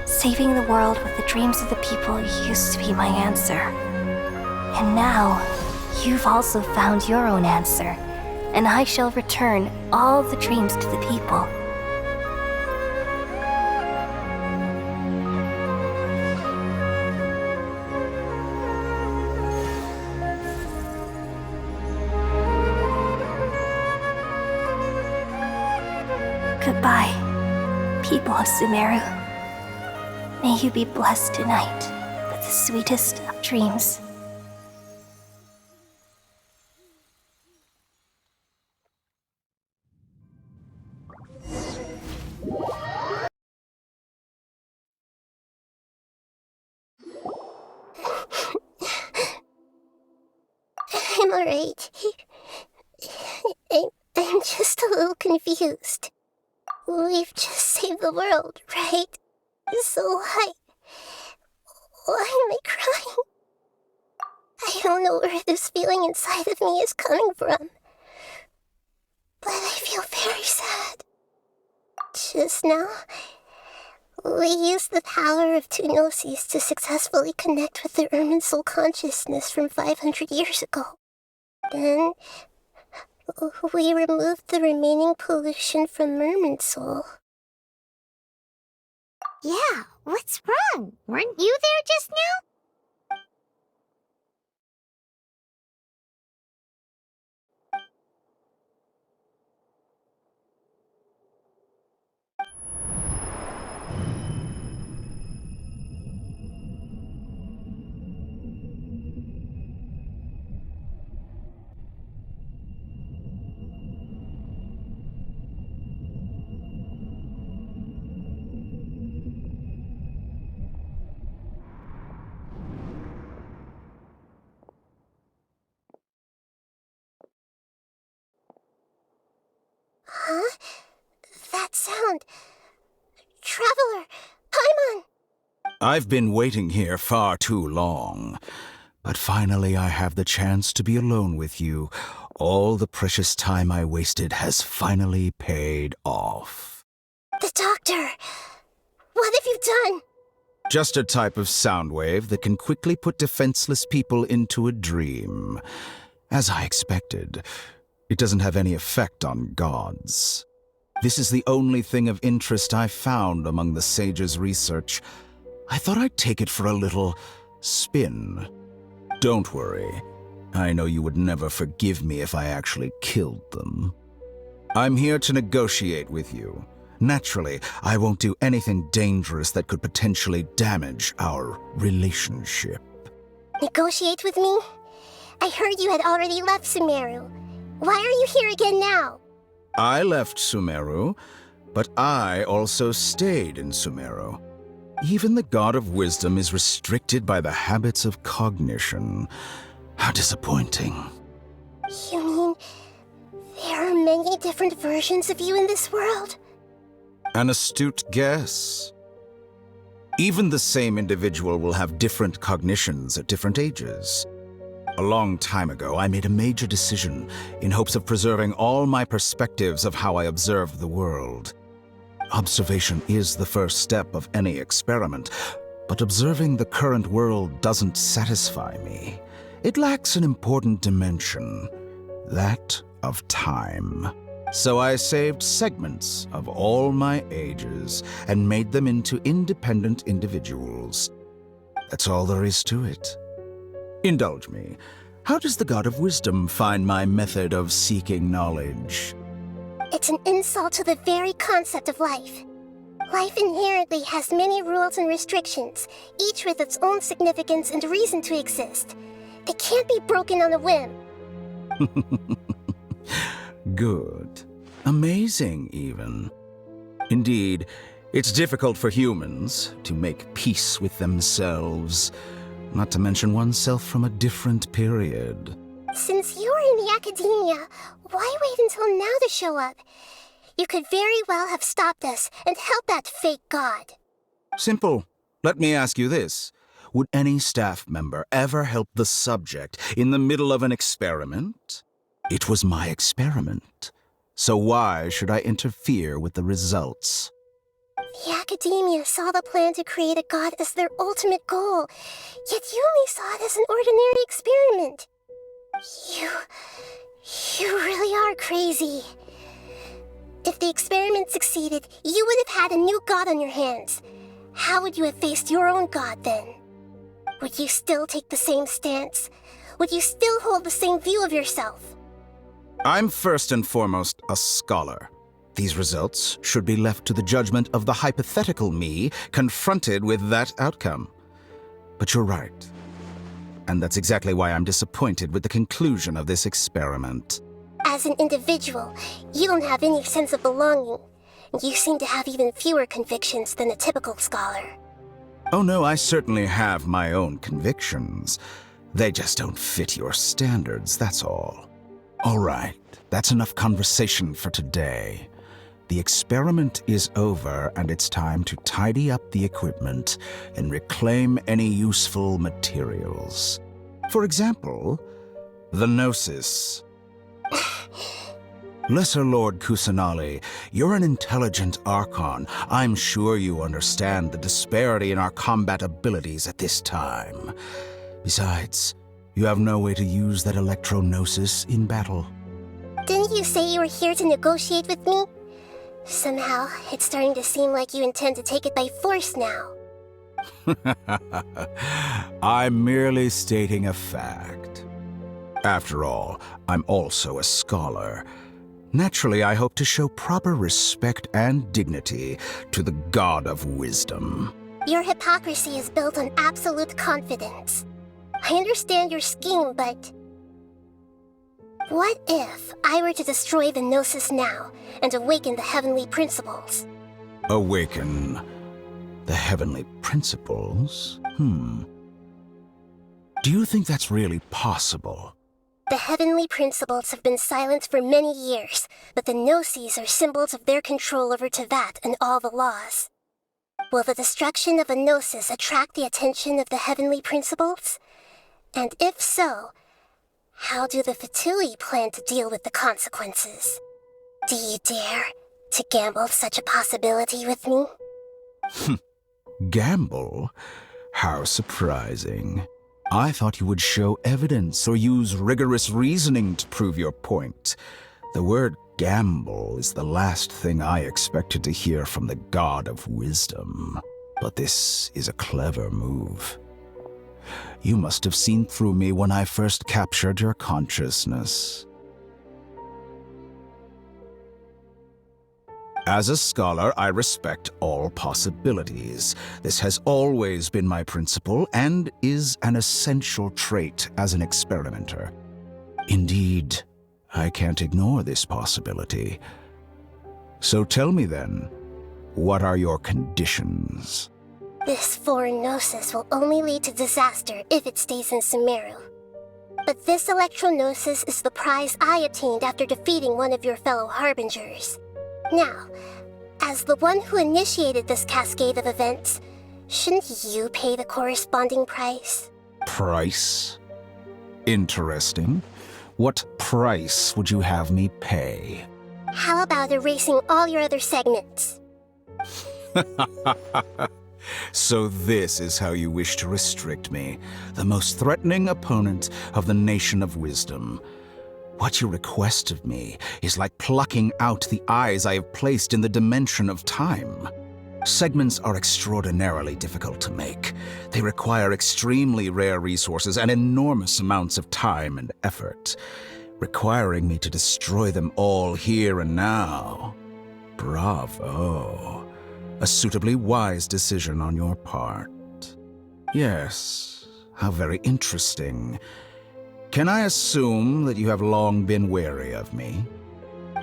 Speaker 11: Saving the world with the dreams of the people used to be my answer. And now, you've also found your own answer, and I shall return all the dreams to the people. Goodbye, people of Sumeru. May you be blessed tonight with the sweetest of dreams.
Speaker 6: I'm alright. I'm just a little confused. We've just saved the world, right? So why am I crying? I don't know where this feeling inside of me is coming from, but I feel very sad. Just now, we used the power of two gnosis to successfully connect with the Irminsul consciousness from 500 years ago. Then, we removed the remaining pollution from Irminsul.
Speaker 4: Yeah, what's wrong? Weren't you there just now?
Speaker 6: Huh? That sound. Traveler, Paimon!
Speaker 1: I've been waiting here far too long. But finally I have the chance to be alone with you. All the precious time I wasted has finally paid off.
Speaker 6: The doctor! What have you done?
Speaker 1: Just a type of sound wave that can quickly put defenseless people into a dream. As I expected, it doesn't have any effect on gods. This is the only thing of interest I found among the sage's research. I thought I'd take it for a little spin. Don't worry. I know you would never forgive me if I actually killed them. I'm here to negotiate with you. Naturally, I won't do anything dangerous that could potentially damage our relationship.
Speaker 6: Negotiate with me? I heard you had already left Sumeru. Why are you here again now?
Speaker 1: I left Sumeru, but I also stayed in Sumeru.
Speaker 12: Even the God of Wisdom is restricted by the habits of cognition. How disappointing.
Speaker 6: You mean there are many different versions of you in this world?
Speaker 12: An astute guess. Even the same individual will have different cognitions at different ages. A long time ago, I made a major decision in hopes of preserving all my perspectives of how I observe the world. Observation is the first step of any experiment, but observing the current world doesn't satisfy me. It lacks an important dimension, that of time. So I saved segments of all my ages and made them into independent individuals. That's all there is to it. Indulge me. How does the God of Wisdom find my method of seeking knowledge?
Speaker 6: It's an insult to the very concept of life. Life inherently has many rules and restrictions, each with its own significance and reason to exist. They can't be broken on a whim.
Speaker 12: Good. Amazing, even. Indeed, it's difficult for humans to make peace with themselves, not to mention oneself from a different period.
Speaker 6: Since you're in the academia, why wait until now to show up? You could very well have stopped us and helped that fake god.
Speaker 12: Simple. Let me ask you this. Would any staff member ever help the subject in the middle of an experiment? It was my experiment. So why should I interfere with the results?
Speaker 6: The academia saw the plan to create a god as their ultimate goal, yet you only saw it as an ordinary experiment. You really are crazy. If the experiment succeeded, you would have had a new god on your hands. How would you have faced your own god then? Would you still take the same stance? Would you still hold the same view of yourself?
Speaker 12: I'm first and foremost a scholar. These results should be left to the judgment of the hypothetical me confronted with that outcome. But you're right. And that's exactly why I'm disappointed with the conclusion of this experiment.
Speaker 6: As an individual, you don't have any sense of belonging. You seem to have even fewer convictions than a typical scholar.
Speaker 12: Oh no, I certainly have my own convictions. They just don't fit your standards, that's all. All right, that's enough conversation for today. The experiment is over, and it's time to tidy up the equipment and reclaim any useful materials. For example, the Gnosis. Lesser Lord Kusanali, you're an intelligent Archon. I'm sure you understand the disparity in our combat abilities at this time. Besides, you have no way to use that Electro-Gnosis in battle.
Speaker 6: Didn't you say you were here to negotiate with me? Somehow, it's starting to seem like you intend to take it by force now.
Speaker 12: I'm merely stating a fact. After all, I'm also a scholar. Naturally, I hope to show proper respect and dignity to the God of Wisdom.
Speaker 6: Your hypocrisy is built on absolute confidence. I understand your scheme, but... what if I were to destroy the Gnosis now and awaken the heavenly principles?
Speaker 12: Awaken the heavenly principles? Do you think that's really possible?
Speaker 6: The heavenly principles have been silent for many years, but the Gnosis are symbols of their control over Tevat and all the laws. Will the destruction of a Gnosis attract the attention of the heavenly principles? And if so, how do the Fatui plan to deal with the consequences? Do you dare to gamble such a possibility with me?
Speaker 12: Gamble? How surprising. I thought you would show evidence or use rigorous reasoning to prove your point. The word gamble is the last thing I expected to hear from the God of Wisdom. But this is a clever move. You must have seen through me when I first captured your consciousness. As a scholar, I respect all possibilities. This has always been my principle and is an essential trait as an experimenter. Indeed, I can't ignore this possibility. So tell me then, what are your conditions?
Speaker 6: This foreign gnosis will only lead to disaster if it stays in Sumeru. But this electro-gnosis is the prize I obtained after defeating one of your fellow harbingers. Now, as the one who initiated this cascade of events, shouldn't you pay the corresponding price?
Speaker 12: Price? Interesting. What price would you have me pay?
Speaker 6: How about erasing all your other segments?
Speaker 12: So this is how you wish to restrict me, the most threatening opponent of the Nation of Wisdom. What you request of me is like plucking out the eyes I have placed in the dimension of time. Segments are extraordinarily difficult to make. They require extremely rare resources and enormous amounts of time and effort, requiring me to destroy them all here and now. Bravo. A suitably wise decision on your part. Yes, how very interesting. Can I assume that you have long been wary of me?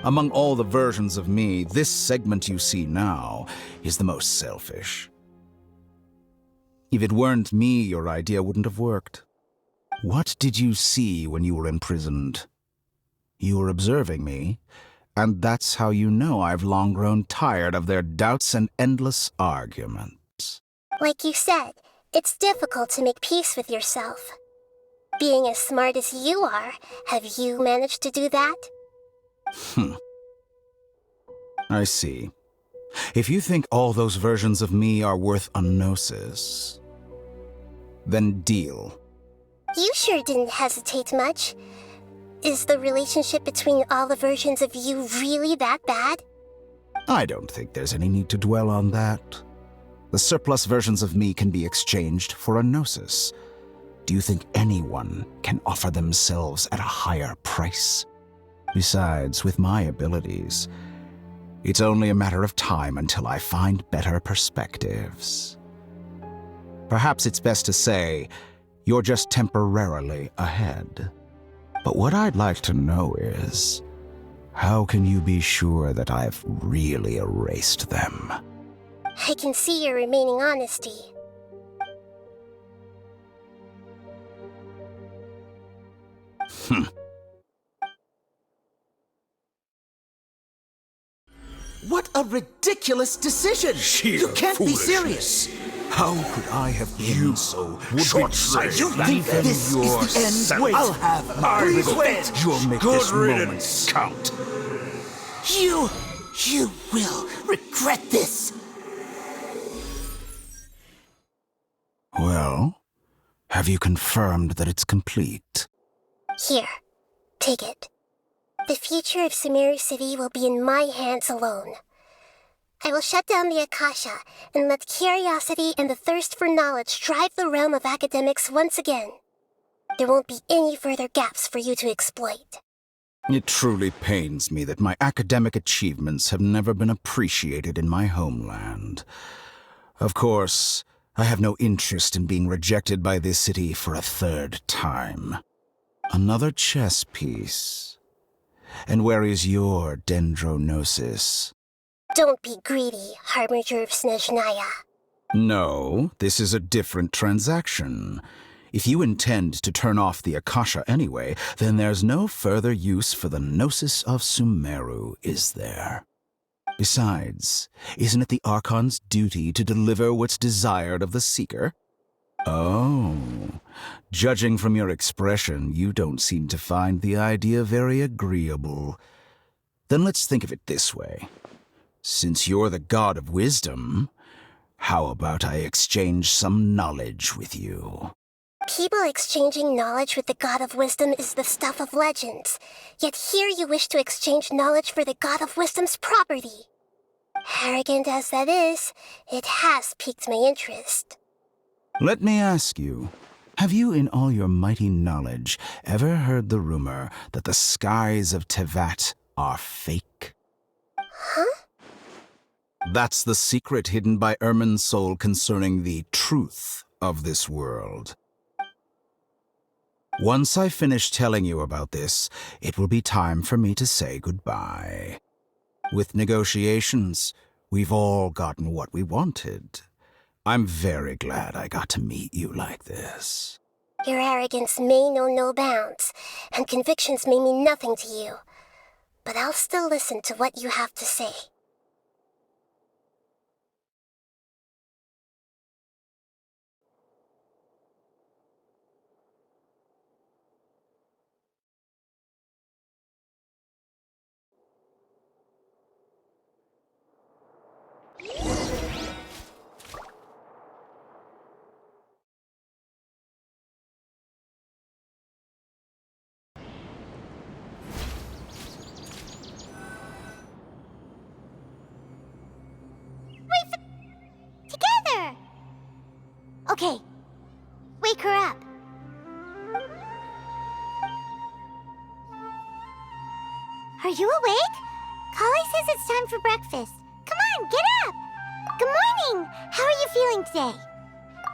Speaker 12: Among all the versions of me, this segment you see now is the most selfish. If it weren't me, your idea wouldn't have worked. What did you see when you were imprisoned? You were observing me, and that's how you know I've long grown tired of their doubts and endless arguments.
Speaker 6: Like you said, it's difficult to make peace with yourself. Being as smart as you are, have you managed to do that?
Speaker 12: I see. If you think all those versions of me are worth a gnosis, then deal.
Speaker 6: You sure didn't hesitate much. Is the relationship between all the versions of you really that bad?
Speaker 12: I don't think there's any need to dwell on that. The surplus versions of me can be exchanged for a gnosis. Do you think anyone can offer themselves at a higher price? Besides, with my abilities, it's only a matter of time until I find better perspectives. Perhaps it's best to say, you're just temporarily ahead. But what I'd like to know is, how can you be sure that I've really erased them?
Speaker 6: I can see your remaining honesty.
Speaker 13: What a ridiculous decision! You can't be serious!
Speaker 12: How could I have been so short-sighted?
Speaker 13: You think this is the end? Wait, I'll have
Speaker 12: Please wait! You'll make this moment count.
Speaker 13: You will regret this!
Speaker 12: Well, have you confirmed that it's complete?
Speaker 6: Here, take it. The future of Sumeru City will be in my hands alone. I will shut down the Akasha and let curiosity and the thirst for knowledge drive the realm of academics once again. There won't be any further gaps for you to exploit.
Speaker 12: It truly pains me that my academic achievements have never been appreciated in my homeland. Of course, I have no interest in being rejected by this city for a third time. Another chess piece. And where is your dendrognosis?
Speaker 6: Don't be greedy, Harbinger of Snezhnaya.
Speaker 12: No, this is a different transaction. If you intend to turn off the Akasha anyway, then there's no further use for the Gnosis of Sumeru, is there? Besides, isn't it the Archon's duty to deliver what's desired of the Seeker? Oh, judging from your expression, you don't seem to find the idea very agreeable. Then let's think of it this way. Since you're the god of wisdom, how about I exchange some knowledge with you?
Speaker 6: People exchanging knowledge with the god of wisdom is the stuff of legends. Yet here you wish to exchange knowledge for the god of wisdom's property. Arrogant as that is, it has piqued my interest.
Speaker 12: Let me ask you, have you in all your mighty knowledge ever heard the rumor that the skies of Tevat are fake?
Speaker 6: Huh?
Speaker 12: That's the secret hidden by Irminsul concerning the truth of this world. Once I finish telling you about this, it will be time for me to say goodbye. With negotiations, we've all gotten what we wanted. I'm very glad I got to meet you like this.
Speaker 6: Your arrogance may know no bounds, and convictions may mean nothing to you. But I'll still listen to what you have to say.
Speaker 4: Together! Okay, wake her up. Are you awake? Kali says it's time for breakfast. Come on, get up! Good morning! How are you feeling today?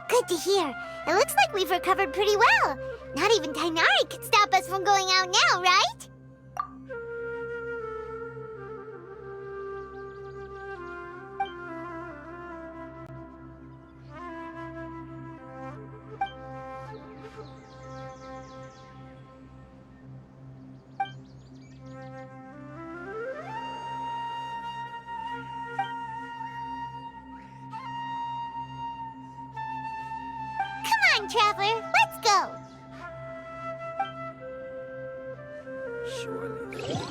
Speaker 4: Good to hear. It looks like we've recovered pretty well. Not even Tainari could stop us from going out now, right? Come on, Traveler, let's go!
Speaker 10: Surely.